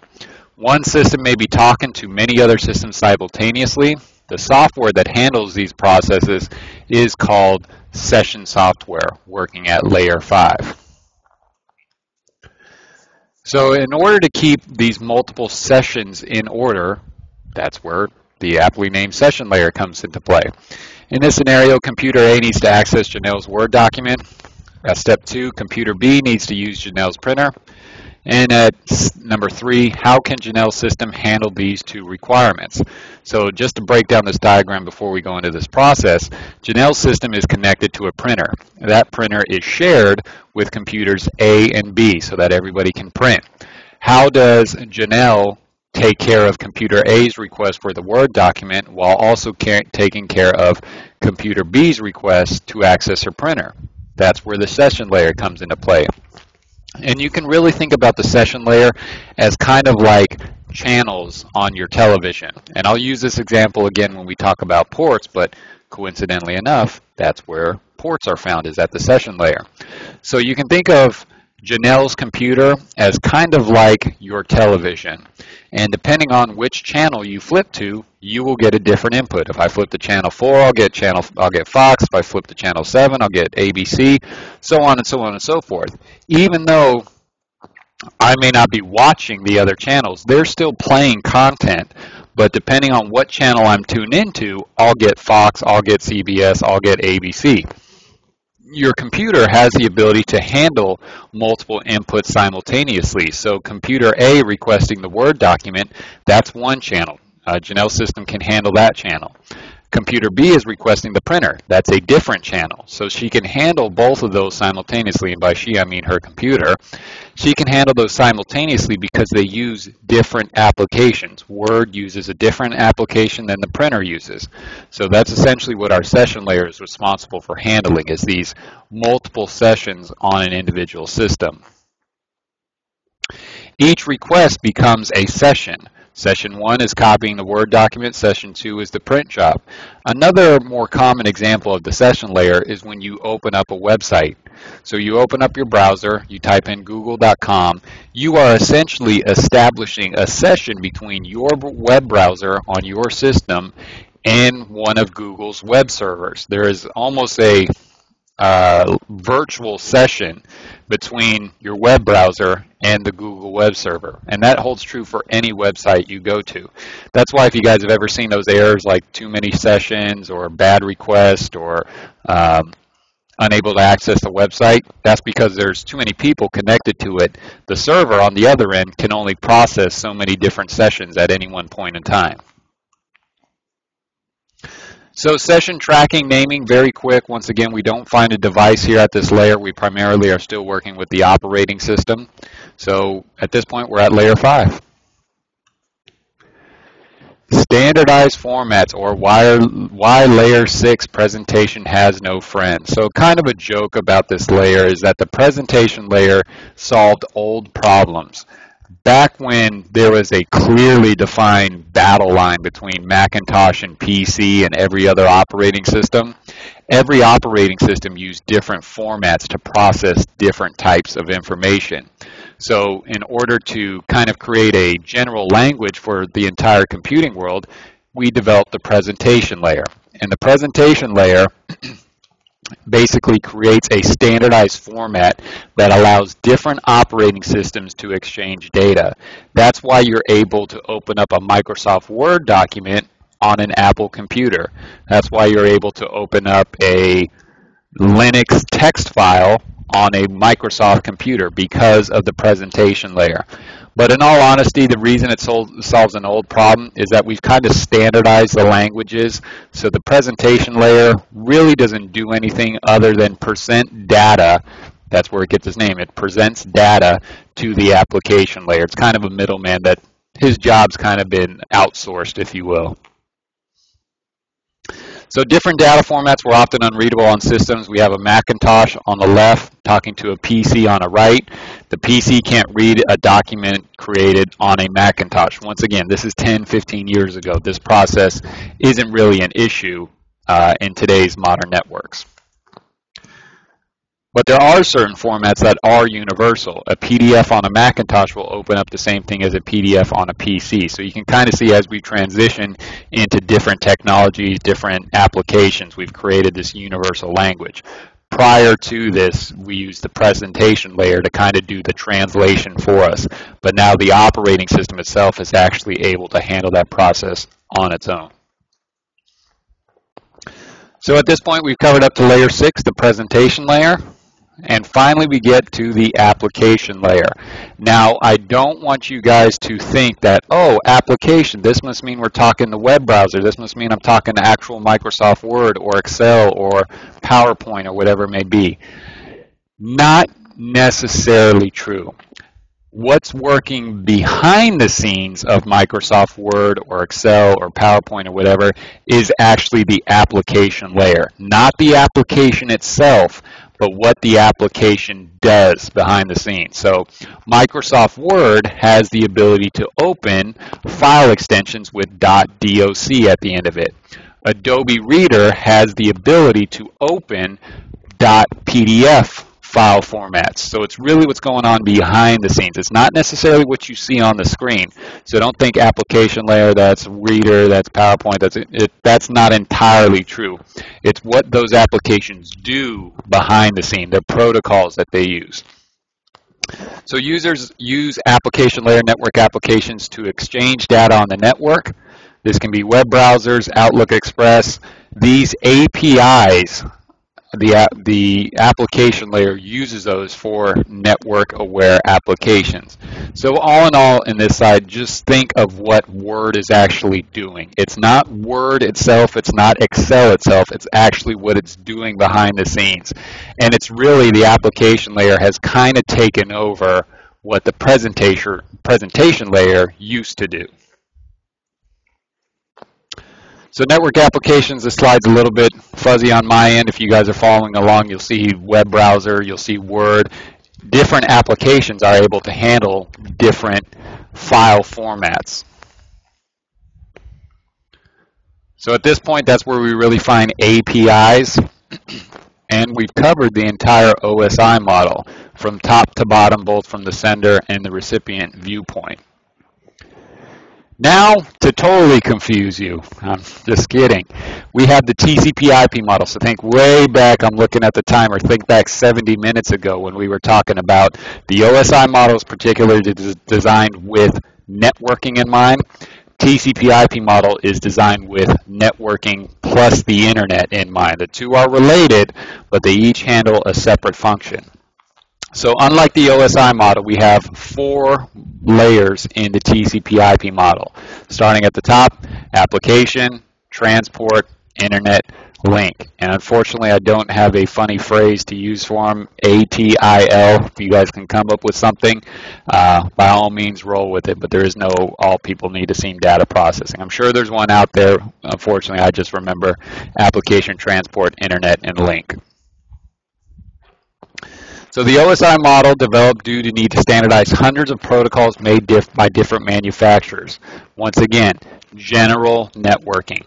One system may be talking to many other systems simultaneously. The software that handles these processes is called session software, working at layer 5. So in order to keep these multiple sessions in order, that's where the aptly named session layer comes into play. In this scenario, computer A needs to access Janelle's Word document. At step 2, computer B needs to use Janelle's printer. And at number 3, how can Janelle's system handle these 2 requirements? So just to break down this diagram before we go into this process, Janelle's system is connected to a printer. That printer is shared with computers A and B so that everybody can print. How does Janelle take care of computer A's request for the Word document while also taking care of computer B's request to access her printer? That's where the session layer comes into play. And you can really think about the session layer as kind of like channels on your television. And I'll use this example again when we talk about ports, but coincidentally enough, that's where ports are found, is at the session layer. So you can think of Janelle's computer as kind of like your television. And depending on which channel you flip to, you will get a different input. If I flip to channel 4, I'll get Fox. If I flip to channel 7, I'll get ABC, so on and so on and so forth. Even though I may not be watching the other channels, they're still playing content. But depending on what channel I'm tuned into, I'll get Fox, I'll get CBS, I'll get ABC. Your computer has the ability to handle multiple inputs simultaneously. So computer A requesting the Word document, that's one channel. Janelle's system can handle that channel. Computer B is requesting the printer. That's a different channel. So she can handle both of those simultaneously, and by she I mean her computer. She can handle those simultaneously because they use different applications. Word uses a different application than the printer uses. So that's essentially what our session layer is responsible for handling, is these multiple sessions on an individual system. Each request becomes a session. Session 1 is copying the Word document. Session 2 is the print job. Another more common example of the session layer is when you open up a website. So you open up your browser, you type in google.com. You are essentially establishing a session between your web browser on your system and one of Google's web servers. There is almost a virtual session between your web browser and the Google web server, and that holds true for any website you go to. That's why if you guys have ever seen those errors like too many sessions or bad request or unable to access the website, that's because there's too many people connected to it. The server on the other end can only process so many different sessions at any one point in time. So session tracking, naming, very quick. Once again, we don't find a device here at this layer. We primarily are still working with the operating system. So at this point, we're at layer 5. Standardized formats, or why layer 6 presentation has no friends. So kind of a joke about this layer is that the presentation layer solved old problems. Back when there was a clearly defined battle line between Macintosh and PC and every other operating system, every operating system used different formats to process different types of information. So in order to kind of create a general language for the entire computing world, we developed the presentation layer. And the presentation layer basically creates a standardized format that allows different operating systems to exchange data. That's why you're able to open up a Microsoft Word document on an Apple computer. That's why you're able to open up a Linux text file on a Microsoft computer, because of the presentation layer. But in all honesty, the reason it solves an old problem is that we've kind of standardized the languages, so the presentation layer really doesn't do anything other than present data. That's where it gets its name. It presents data to the application layer. It's kind of a middleman that his job's kind of been outsourced, if you will. So different data formats were often unreadable on systems. We have a Macintosh on the left talking to a PC on the right. The PC can't read a document created on a Macintosh. Once again, this is 10, 15 years ago. This process isn't really an issue in today's modern networks. But there are certain formats that are universal. A PDF on a Macintosh will open up the same thing as a PDF on a PC. So you can kind of see as we transition into different technologies, different applications, we've created this universal language. Prior to this, we used the presentation layer to kind of do the translation for us. But now the operating system itself is actually able to handle that process on its own. So at this point, we've covered up to layer 6, the presentation layer. And finally, we get to the application layer. Now, I don't want you guys to think that, oh, application, this must mean we're talking the web browser. This must mean I'm talking to actual Microsoft Word or Excel or PowerPoint or whatever it may be. Not necessarily true. What's working behind the scenes of Microsoft Word or Excel or PowerPoint or whatever is actually the application layer, not the application itself, but what the application does behind the scenes. So Microsoft Word has the ability to open file extensions with .doc at the end of it. Adobe Reader has the ability to open .pdf file formats. So it's really what's going on behind the scenes. It's not necessarily what you see on the screen. So don't think application layer, that's Reader, that's PowerPoint, that's not entirely true. It's what those applications do behind the scene, the protocols that they use. So users use application layer network applications to exchange data on the network. This can be web browsers, Outlook Express. These APIs the application layer uses those for network-aware applications. So all in all, in this side, just think of what Word is actually doing. It's not Word itself, it's not Excel itself, it's actually what it's doing behind the scenes. And it's really the application layer has kind of taken over what the presentation layer used to do. So network applications, this slide's a little bit fuzzy on my end. If you guys are following along, you'll see web browser, you'll see Word. Different applications are able to handle different file formats. So at this point, that's where we really find APIs. And we've covered the entire OSI model from top to bottom, both from the sender and the recipient viewpoint. Now, to totally confuse you, I'm just kidding, we have the TCPIP model. So think way back, I'm looking at the timer, think back 70 minutes ago when we were talking about the OSI models particularly designed with networking in mind. TCPIP model is designed with networking plus the internet in mind. The two are related, but they each handle a separate function. So unlike the OSI model, we have 4 layers in the TCPIP model. Starting at the top, application, transport, internet, link. And unfortunately, I don't have a funny phrase to use for them, ATIL. If you guys can come up with something, by all means roll with it, but there is no all people need to see data processing. I'm sure there's one out there. Unfortunately, I just remember application, transport, internet, and link. So the OSI model developed due to need to standardize hundreds of protocols made by different manufacturers. Once again, general networking.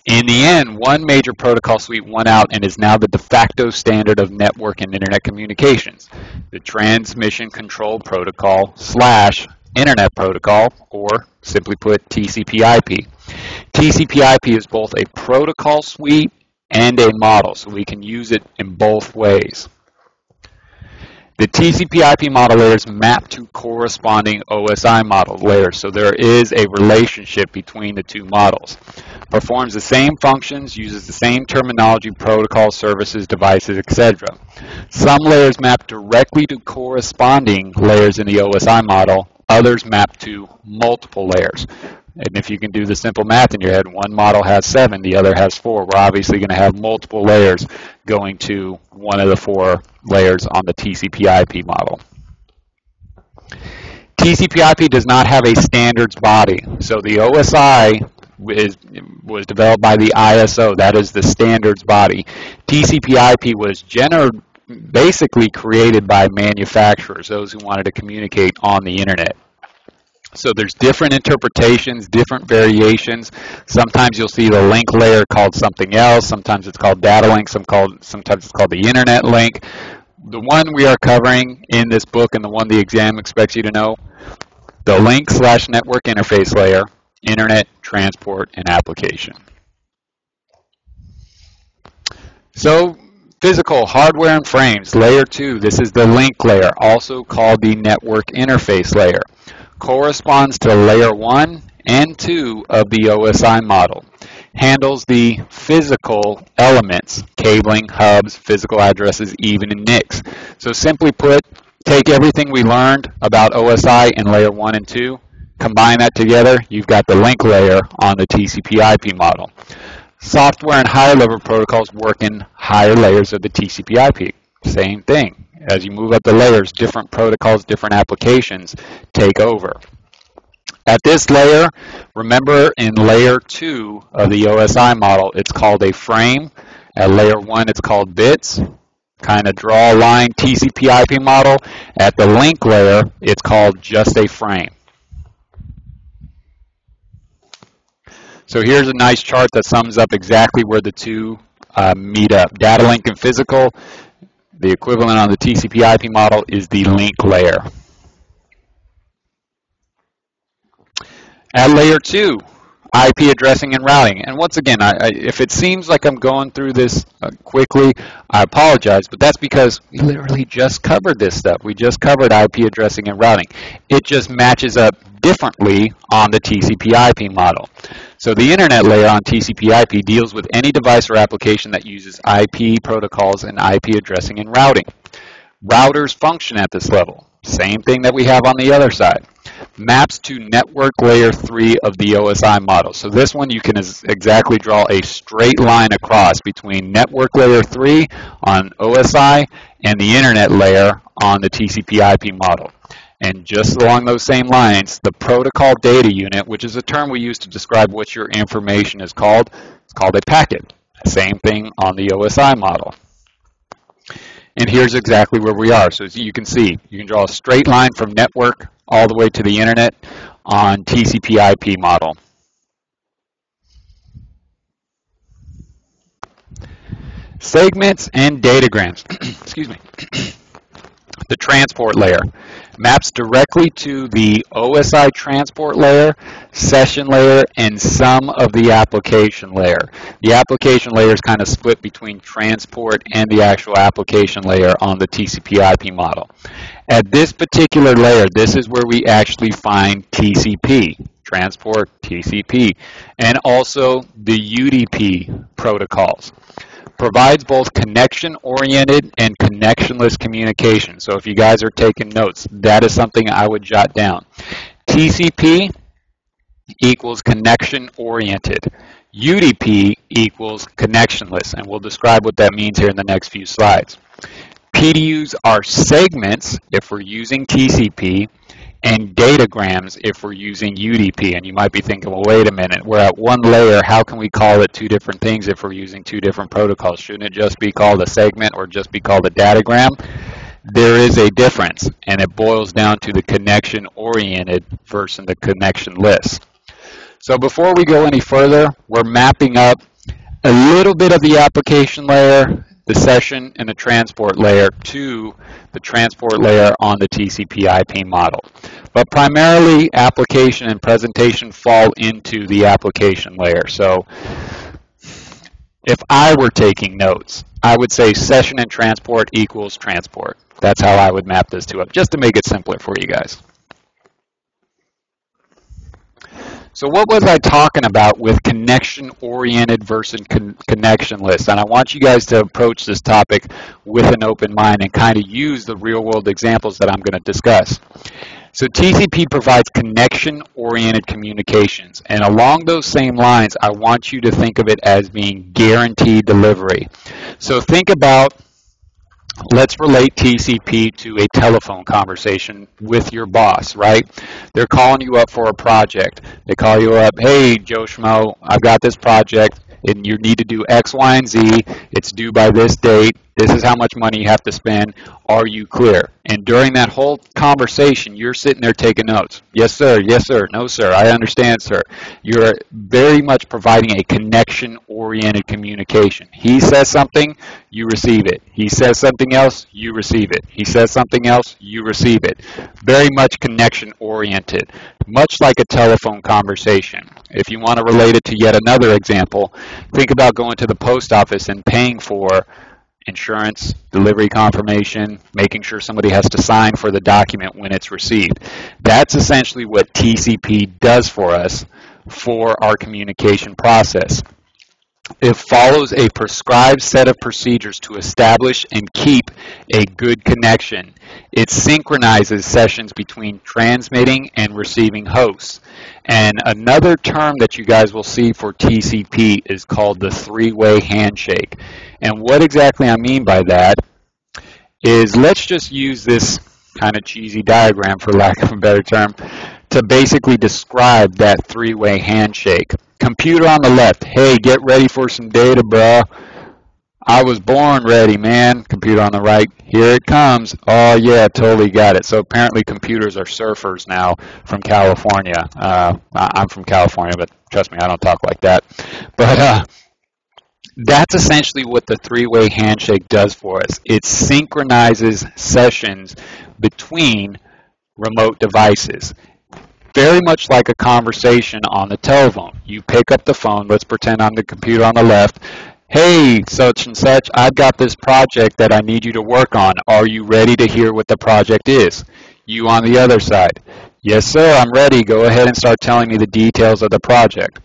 In the end, one major protocol suite won out and is now the de facto standard of network and internet communications, the Transmission Control Protocol / Internet Protocol, or simply put, TCPIP. TCPIP is both a protocol suite and a model, so we can use it in both ways. The TCPIP model layers map to corresponding OSI model layers, so there is a relationship between the two models. Performs the same functions, uses the same terminology, protocols, services, devices, etc. Some layers map directly to corresponding layers in the OSI model, others map to multiple layers. And if you can do the simple math in your head, one model has 7, the other has 4. We're obviously going to have multiple layers going to one of the 4 layers on the TCPIP model. TCPIP does not have a standards body. So the OSI was developed by the ISO. That is the standards body. TCPIP was basically created by manufacturers, those who wanted to communicate on the internet. So there's different interpretations, different variations. Sometimes you'll see the link layer called something else. Sometimes it's called data link. Sometimes it's called the internet link. The one we are covering in this book and the one the exam expects you to know, the link / network interface layer, internet, transport, and application. So physical hardware and frames, layer 2. This is the link layer, also called the network interface layer. Corresponds to layer 1 and 2 of the OSI model. Handles the physical elements, cabling, hubs, physical addresses, even in NICs. So simply put, take everything we learned about OSI in layer 1 and 2, combine that together, you've got the link layer on the TCPIP model. Software and higher level protocols work in higher layers of the TCPIP. Same thing. As you move up the layers, different protocols, different applications take over. At this layer, remember in layer 2 of the OSI model, it's called a frame. At layer 1, it's called bits. Kind of draw a line, TCPIP model. At the link layer, it's called just a frame. So here's a nice chart that sums up exactly where the two meet up. Data link and physical. The equivalent on the TCPIP model is the link layer. At layer 2, IP addressing and routing. And once again, if it seems like I'm going through this quickly, I apologize, but that's because we literally just covered this stuff. We just covered IP addressing and routing. It just matches up differently on the TCP/IP model. So the internet layer on TCP/IP deals with any device or application that uses IP protocols and IP addressing and routing. Routers function at this level. Same thing that we have on the other side. Maps to network layer 3 of the OSI model. So this one you can exactly draw a straight line across between network layer 3 on OSI and the internet layer on the TCP/IP model. And just along those same lines, the protocol data unit, which is a term we use to describe what your information is called, it's called a packet. Same thing on the OSI model. And here's exactly where we are. So as you can see, you can draw a straight line from network all the way to the internet on TCP/IP model. Segments and datagrams. Excuse me. The transport layer maps directly to the OSI transport layer, session layer, and some of the application layer. The application layer is kind of split between transport and the actual application layer on the TCP/IP model. At this particular layer, this is where we actually find TCP, transport, TCP, and also the UDP protocols. Provides both connection-oriented and connectionless communication. So if you guys are taking notes, that is something I would jot down. TCP equals connection-oriented. UDP equals connectionless, and we'll describe what that means here in the next few slides. PDUs are segments if we're using TCP, and datagrams if we're using UDP. And you might be thinking, well, wait a minute, we're at one layer, how can we call it two different things if we're using two different protocols? Shouldn't it just be called a segment or just be called a datagram? There is a difference, and it boils down to the connection-oriented versus the connectionless. So before we go any further, we're mapping up a little bit of the application layer, the session and the transport layer to the transport layer on the TCP/IP model. But primarily application and presentation fall into the application layer. So if I were taking notes, I would say session and transport equals transport. That's how I would map this two up, just to make it simpler for you guys. So what was I talking about with connection-oriented versus connectionless? And I want you guys to approach this topic with an open mind and kind of use the real-world examples that I'm going to discuss. So TCP provides connection-oriented communications. And along those same lines, I want you to think of it as being guaranteed delivery. So think about, let's relate TCP to a telephone conversation with your boss, right? They're calling you up for a project. They call you up, hey, Joe Schmo, I've got this project, and you need to do X, Y, and Z. It's due by this date. This is how much money you have to spend. Are you clear? And during that whole conversation, you're sitting there taking notes. Yes, sir. Yes, sir. No, sir. I understand, sir. You're very much providing a connection-oriented communication. He says something, you receive it. He says something else, you receive it. He says something else, you receive it. Very much connection-oriented, much like a telephone conversation. If you want to relate it to yet another example, think about going to the post office and paying for insurance, delivery confirmation, making sure somebody has to sign for the document when it's received. That's essentially what TCP does for us for our communication process. It follows a prescribed set of procedures to establish and keep a good connection. It synchronizes sessions between transmitting and receiving hosts. And another term that you guys will see for TCP is called the three-way handshake. And what exactly I mean by that is, let's just use this kind of cheesy diagram, for lack of a better term, to basically describe that three-way handshake. Computer on the left, hey, get ready for some data, bro. I was born ready, man. Computer on the right, here it comes. Oh, yeah, totally got it. So apparently computers are surfers now from California. I'm from California, but trust me, I don't talk like that. But that's essentially what the three-way handshake does for us. It synchronizes sessions between remote devices. Very much like a conversation on the telephone. You pick up the phone, let's pretend I'm the computer on the left. Hey, such and such, I've got this project that I need you to work on. Are you ready to hear what the project is? You on the other side. Yes, sir, I'm ready. Go ahead and start telling me the details of the project.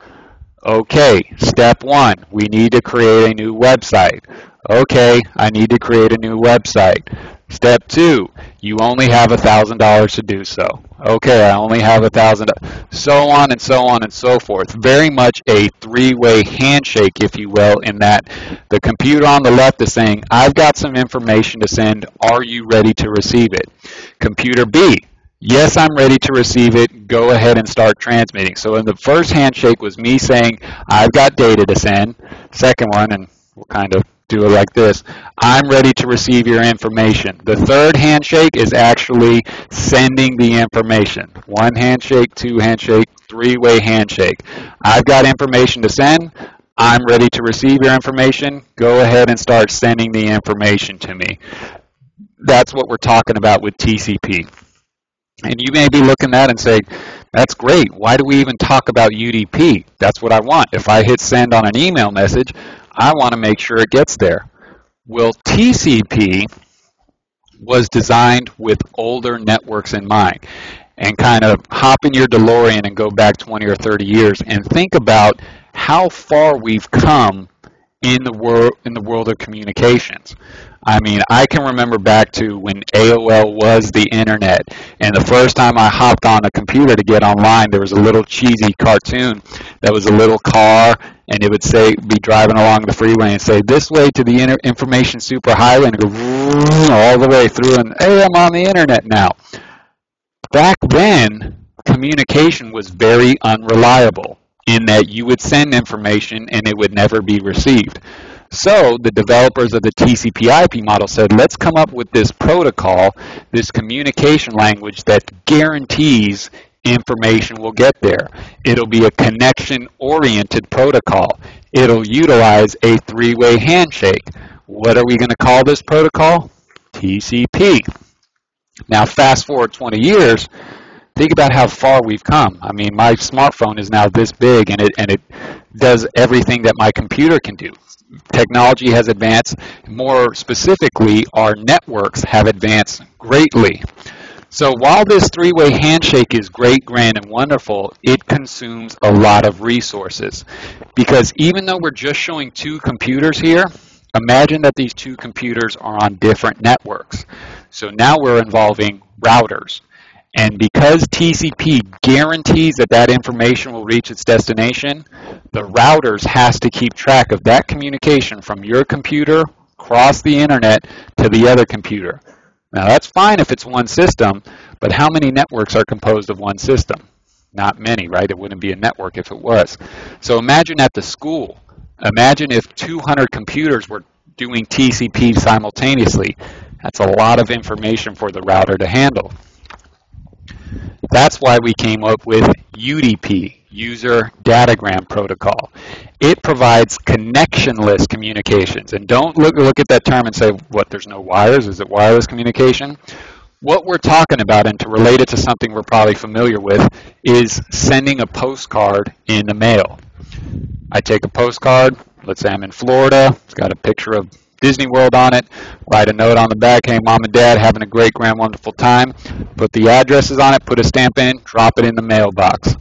Okay, step one, we need to create a new website. Okay, I need to create a new website. Step two, you only have $1,000 to do so. Okay, I only have $1,000, so on and so on and so forth. Very much a three-way handshake, if you will, in that the computer on the left is saying, I've got some information to send, are you ready to receive it? Computer B, yes, I'm ready to receive it. Go ahead and start transmitting. So in the first handshake was me saying, I've got data to send. Second one, and we'll kind of do it like this, I'm ready to receive your information. The third handshake is actually sending the information. One handshake, two handshake, three-way handshake. I've got information to send. I'm ready to receive your information. Go ahead and start sending the information to me. That's what we're talking about with TCP. And you may be looking at that and say, that's great. Why do we even talk about UDP? That's what I want. If I hit send on an email message, I want to make sure it gets there. Well, TCP was designed with older networks in mind. And kind of hop in your DeLorean and go back 20 or 30 years and think about how far we've come in the world of communications. I mean, I can remember back to when AOL was the internet, and the first time I hopped on a computer to get online, there was a little cheesy cartoon that was a little car, and it would say, be driving along the freeway and say, this way to the information superhighway, and go all the way through, and hey, I'm on the internet now. Back then, communication was very unreliable in that you would send information and it would never be received. So the developers of the TCPIP model said, let's come up with this protocol, this communication language that guarantees information will get there. It'll be a connection-oriented protocol. It'll utilize a three-way handshake. What are we going to call this protocol? TCP. Now, fast forward 20 years, think about how far we've come. I mean, my smartphone is now this big, and it does everything that my computer can do. Technology has advanced. More specifically, our networks have advanced greatly. So while this three-way handshake is great, grand, and wonderful, it consumes a lot of resources. Because even though we're just showing two computers here, imagine that these two computers are on different networks. So now we're involving routers. And because TCP guarantees that that information will reach its destination, the routers has to keep track of that communication from your computer across the internet to the other computer. Now that's fine if it's one system, but how many networks are composed of one system? Not many, right? It wouldn't be a network if it was. So imagine at the school, imagine if 200 computers were doing TCP simultaneously. That's a lot of information for the router to handle. That's why we came up with UDP, User Datagram Protocol. It provides connectionless communications. And don't look at that term and say, what, there's no wires? Is it wireless communication? What we're talking about, and to relate it to something we're probably familiar with, is sending a postcard in the mail. I take a postcard, let's say I'm in Florida, it's got a picture of Disney World on it, write a note on the back, hey, mom and dad, having a great, grand, wonderful time, put the addresses on it, put a stamp in, drop it in the mailbox.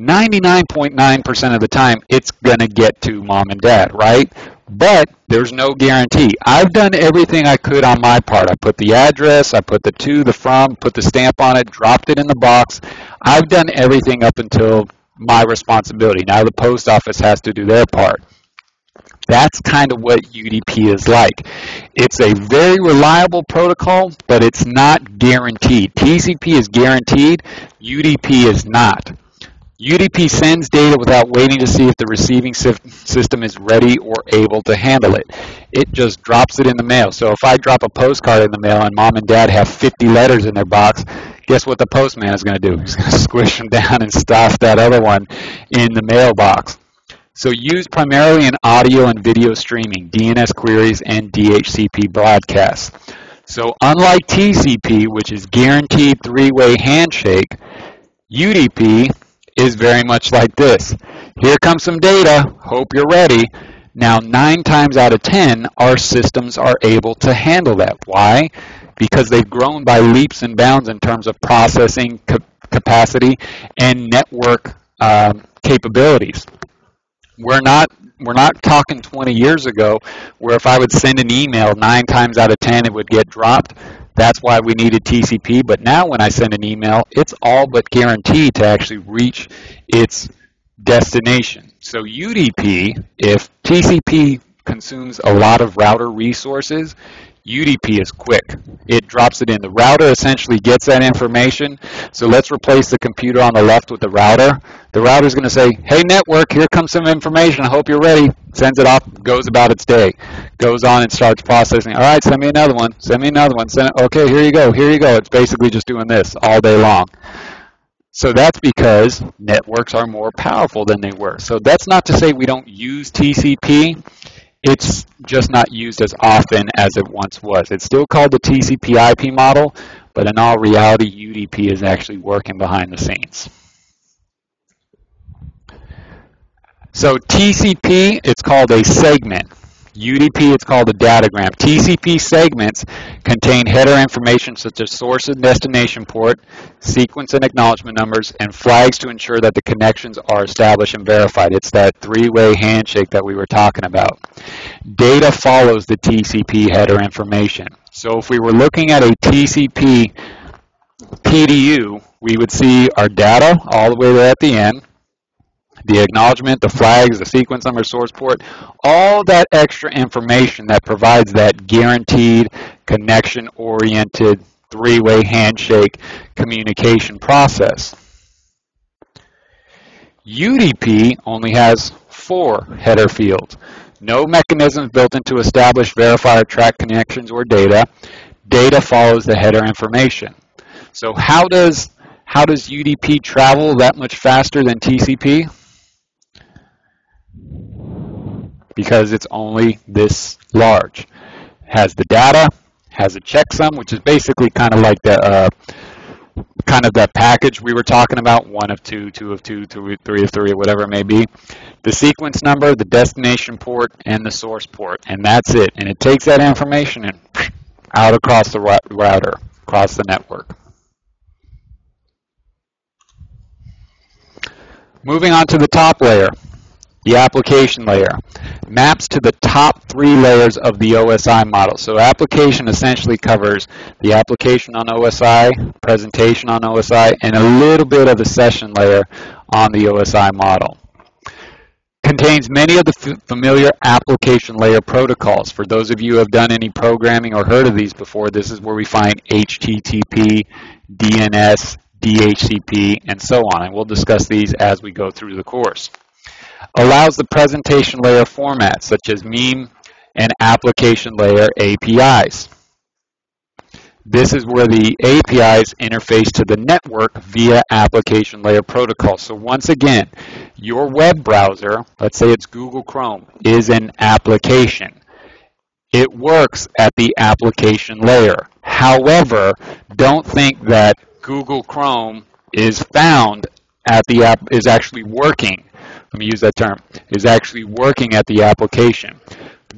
99.9% of the time, it's going to get to mom and dad, right? But there's no guarantee. I've done everything I could on my part. I put the address, I put the to, the from, put the stamp on it, dropped it in the box. I've done everything up until my responsibility. Now the post office has to do their part. That's kind of what UDP is like. It's a very reliable protocol, but it's not guaranteed. TCP is guaranteed, UDP is not. UDP sends data without waiting to see if the receiving system is ready or able to handle it. It just drops it in the mail. So if I drop a postcard in the mail and mom and dad have 50 letters in their box, guess what the postman is going to do? He's going to squish them down and stuff that other one in the mailbox. So used primarily in audio and video streaming, DNS queries, and DHCP broadcasts. So unlike TCP, which is guaranteed three-way handshake, UDP is very much like this. Here comes some data, hope you're ready. Now 9 times out of 10, our systems are able to handle that. Why? because they've grown by leaps and bounds in terms of processing capacity and network capabilities. We're not talking 20 years ago where if I would send an email 9 times out of 10 it would get dropped. That's why we needed TCP. But now when I send an email, it's all but guaranteed to actually reach its destination. So UDP, if TCP consumes a lot of router resources, UDP is quick. It drops it in. The router essentially gets that information. So let's replace the computer on the left with the router. The router is going to say, hey, network, here comes some information. I hope you're ready. Sends it off, goes about its day. Goes on and starts processing. All right, send me another one. Send me another one. Okay, here you go. Here you go. It's basically just doing this all day long. So that's because networks are more powerful than they were. So that's not to say we don't use TCP. It's just not used as often as it once was. It's still called the TCPIP model, but in all reality, UDP is actually working behind the scenes. So TCP, it's called a segment. UDP, it's called a datagram. TCP segments contain header information such as source and destination port, sequence and acknowledgement numbers, and flags to ensure that the connections are established and verified. It's that three-way handshake that we were talking about. Data follows the TCP header information. So if we were looking at a TCP PDU, we would see our data all the way there at the end, the acknowledgement, the flags, the sequence number, source port, all that extra information that provides that guaranteed, connection-oriented, three-way handshake communication process. UDP only has 4 header fields. No mechanisms built into establish, verify, or track connections or data. Data follows the header information. So how does UDP travel that much faster than TCP? Because it's only this large. Has the data, has a checksum, which is basically kind of like the that package we were talking about, 1 of 2, 2 of 2, 3 of 3, or whatever it may be. The sequence number, the destination port, and the source port, and that's it. And it takes that information and out across the router, across the network. Moving on to the top layer. The application layer maps to the top 3 layers of the OSI model. So application essentially covers the application on OSI, presentation on OSI, and a little bit of the session layer on the OSI model. Contains many of the familiar application layer protocols. For those of you who have done any programming or heard of these before, this is where we find HTTP, DNS, DHCP, and so on. And we'll discuss these as we go through the course. Allows the presentation layer formats such as meme and application layer APIs. This is where the APIs interface to the network via application layer protocol. So once again, your web browser, let's say it's Google Chrome, is an application. It works at the application layer. However, don't think that Google Chrome is found at the app, is actually working. Let me use that term, is actually working at the application.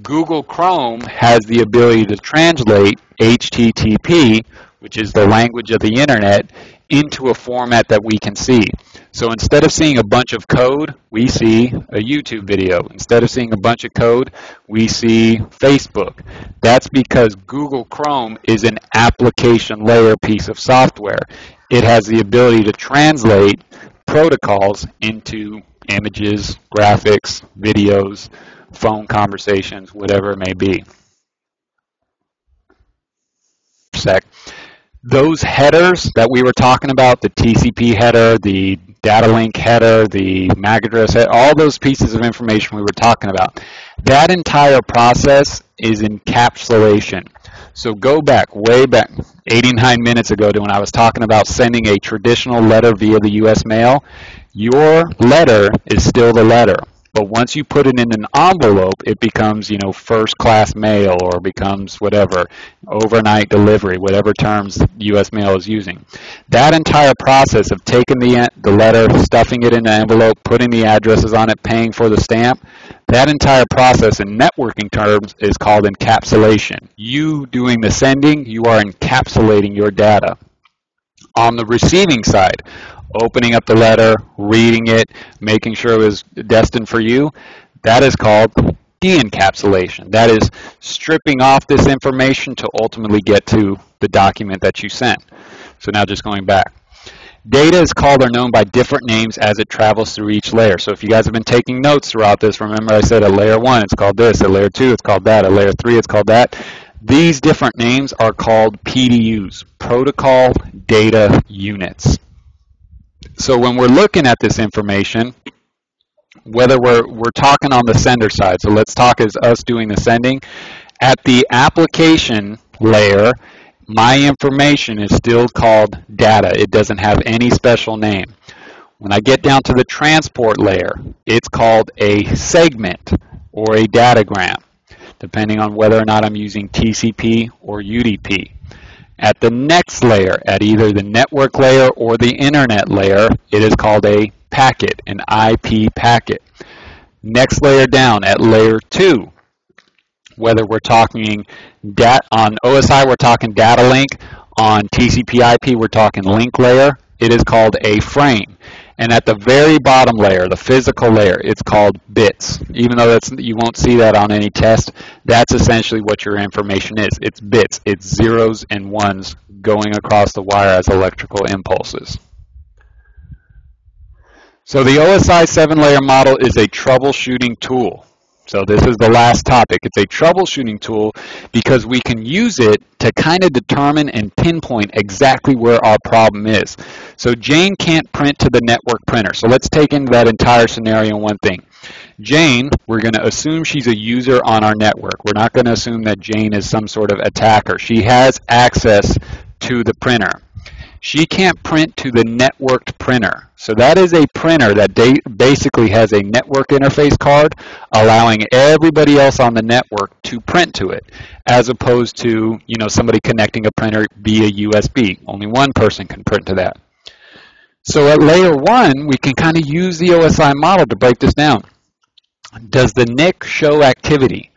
Google Chrome has the ability to translate HTTP, which is the language of the internet, into a format that we can see. So instead of seeing a bunch of code, we see a YouTube video. Instead of seeing a bunch of code, we see Facebook. That's because Google Chrome is an application layer piece of software. It has the ability to translate protocols into images, graphics, videos, phone conversations, whatever it may be. Those headers that we were talking about, the TCP header, the data link header, the MAC address header, all those pieces of information we were talking about, that entire process is encapsulation. So go back, way back, 89 minutes ago to when I was talking about sending a traditional letter via the U.S. mail. Your letter is still the letter, But once you put it in an envelope, it becomes, you know, first class mail, or becomes whatever, overnight delivery, whatever terms U.S. Mail is using. That entire process of taking the letter, stuffing it in the envelope, putting the addresses on it, paying for the stamp, that entire process in networking terms is called encapsulation. You doing the sending, you are encapsulating your data. On the receiving side, opening up the letter, reading it, making sure it was destined for you, that is called de-encapsulation. That is stripping off this information to ultimately get to the document that you sent. So now just going back. Data is called or known by different names as it travels through each layer. So if you guys have been taking notes throughout this, remember I said at layer 1 it's called this, at layer 2 it's called that, at layer 3 it's called that. These different names are called PDUs, Protocol Data Units. So when we're looking at this information, whether we're talking on the sender side, so let's talk as us doing the sending, at the application layer, my information is still called data. It doesn't have any special name. When I get down to the transport layer, it's called a segment or a datagram, depending on whether or not I'm using TCP or UDP. At the next layer, at either the network layer or the internet layer, it is called a packet, an IP packet. Next layer down, at layer 2, whether we're talking on OSI, we're talking data link. On TCPIP, we're talking link layer. It is called a frame. And at the very bottom layer, the physical layer, it's called bits. Even though you won't see that on any test, that's essentially what your information is. It's bits. It's zeros and ones going across the wire as electrical impulses. So the OSI 7-layer model is a troubleshooting tool. So this is the last topic. It's a troubleshooting tool because we can use it to kind of determine and pinpoint exactly where our problem is. So Jane can't print to the network printer. So let's take into that entire scenario one thing. Jane, we're going to assume she's a user on our network. We're not going to assume that Jane is some sort of attacker. She has access to the printer. She can't print to the networked printer. So that is a printer that basically has a network interface card allowing everybody else on the network to print to it, as opposed to, you know, somebody connecting a printer via USB. Only one person can print to that. So at layer 1, we can kind of use the OSI model to break this down. Does the NIC show activity?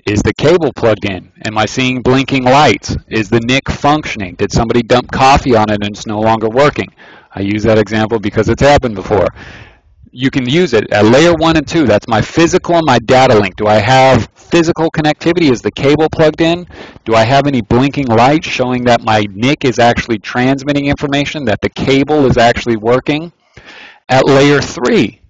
Is the cable plugged in? Am I seeing blinking lights? Is the NIC functioning? Did somebody dump coffee on it and it's no longer working? I use that example because it's happened before. You can use it at layer 1 and 2. That's my physical and my data link. Do I have physical connectivity? Is the cable plugged in? Do I have any blinking lights showing that my NIC is actually transmitting information, that the cable is actually working? At layer 3,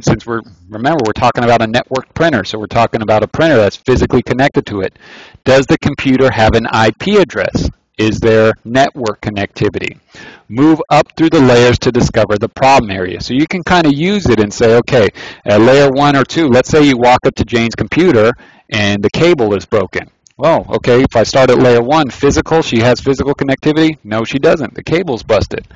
since remember, we're talking about a networked printer, so we're talking about a printer that's physically connected to it. Does the computer have an IP address? Is there network connectivity? Move up through the layers to discover the problem area. So you can kind of use it and say, okay, at layer 1 or 2, let's say you walk up to Jane's computer and the cable is broken. Well, okay, if I start at layer 1, physical, she has physical connectivity? No, she doesn't. The cable's busted.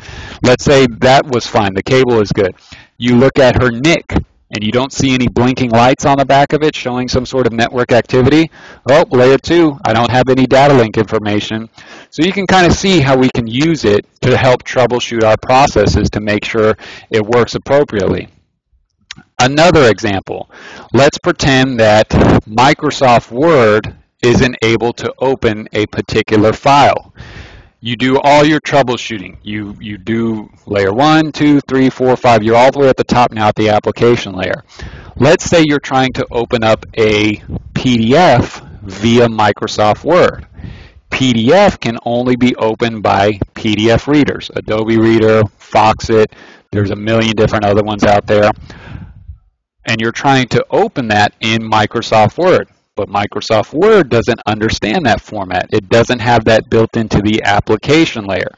Let's say that was fine. The cable is good. You look at her NIC, and you don't see any blinking lights on the back of it showing some sort of network activity. Oh, layer 2, I don't have any data link information. So you can kind of see how we can use it to help troubleshoot our processes to make sure it works appropriately. Another example, let's pretend that Microsoft Word isn't able to open a particular file. You do all your troubleshooting. You do layer 1, 2, 3, 4, 5. You're all the way at the top now at the application layer. Let's say you're trying to open up a PDF via Microsoft Word. PDF can only be opened by PDF readers. Adobe Reader, Foxit, there's a million different other ones out there. And you're trying to open that in Microsoft Word. But Microsoft Word doesn't understand that format. It doesn't have that built into the application layer.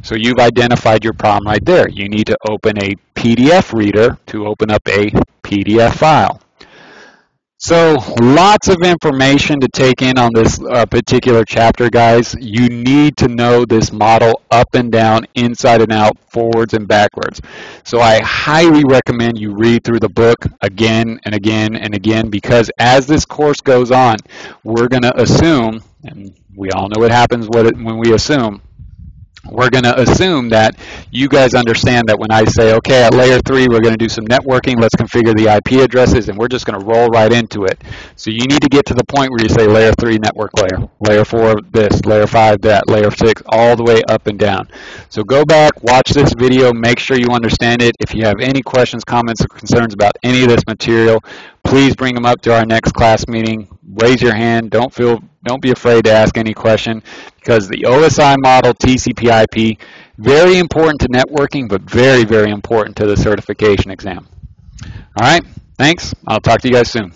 So you've identified your problem right there. You need to open a PDF reader to open up a PDF file. So lots of information to take in on this particular chapter, guys. You need to know this model up and down, inside and out, forwards and backwards. So I highly recommend you read through the book again and again and again, because as this course goes on, we're going to assume, and we all know what happens when we assume, we're going to assume that you guys understand that when I say, okay, at layer 3, we're going to do some networking, let's configure the IP addresses, and we're just going to roll right into it. So you need to get to the point where you say layer 3 network layer, layer 4 this, layer 5 that, layer 6, all the way up and down. So go back, watch this video, make sure you understand it. If you have any questions, comments, or concerns about any of this material, please bring them up to our next class meeting. Raise your hand. Don't be afraid to ask any question, because the OSI model, TCPIP, very important to networking, but very, very important to the certification exam. All right, thanks. I'll talk to you guys soon.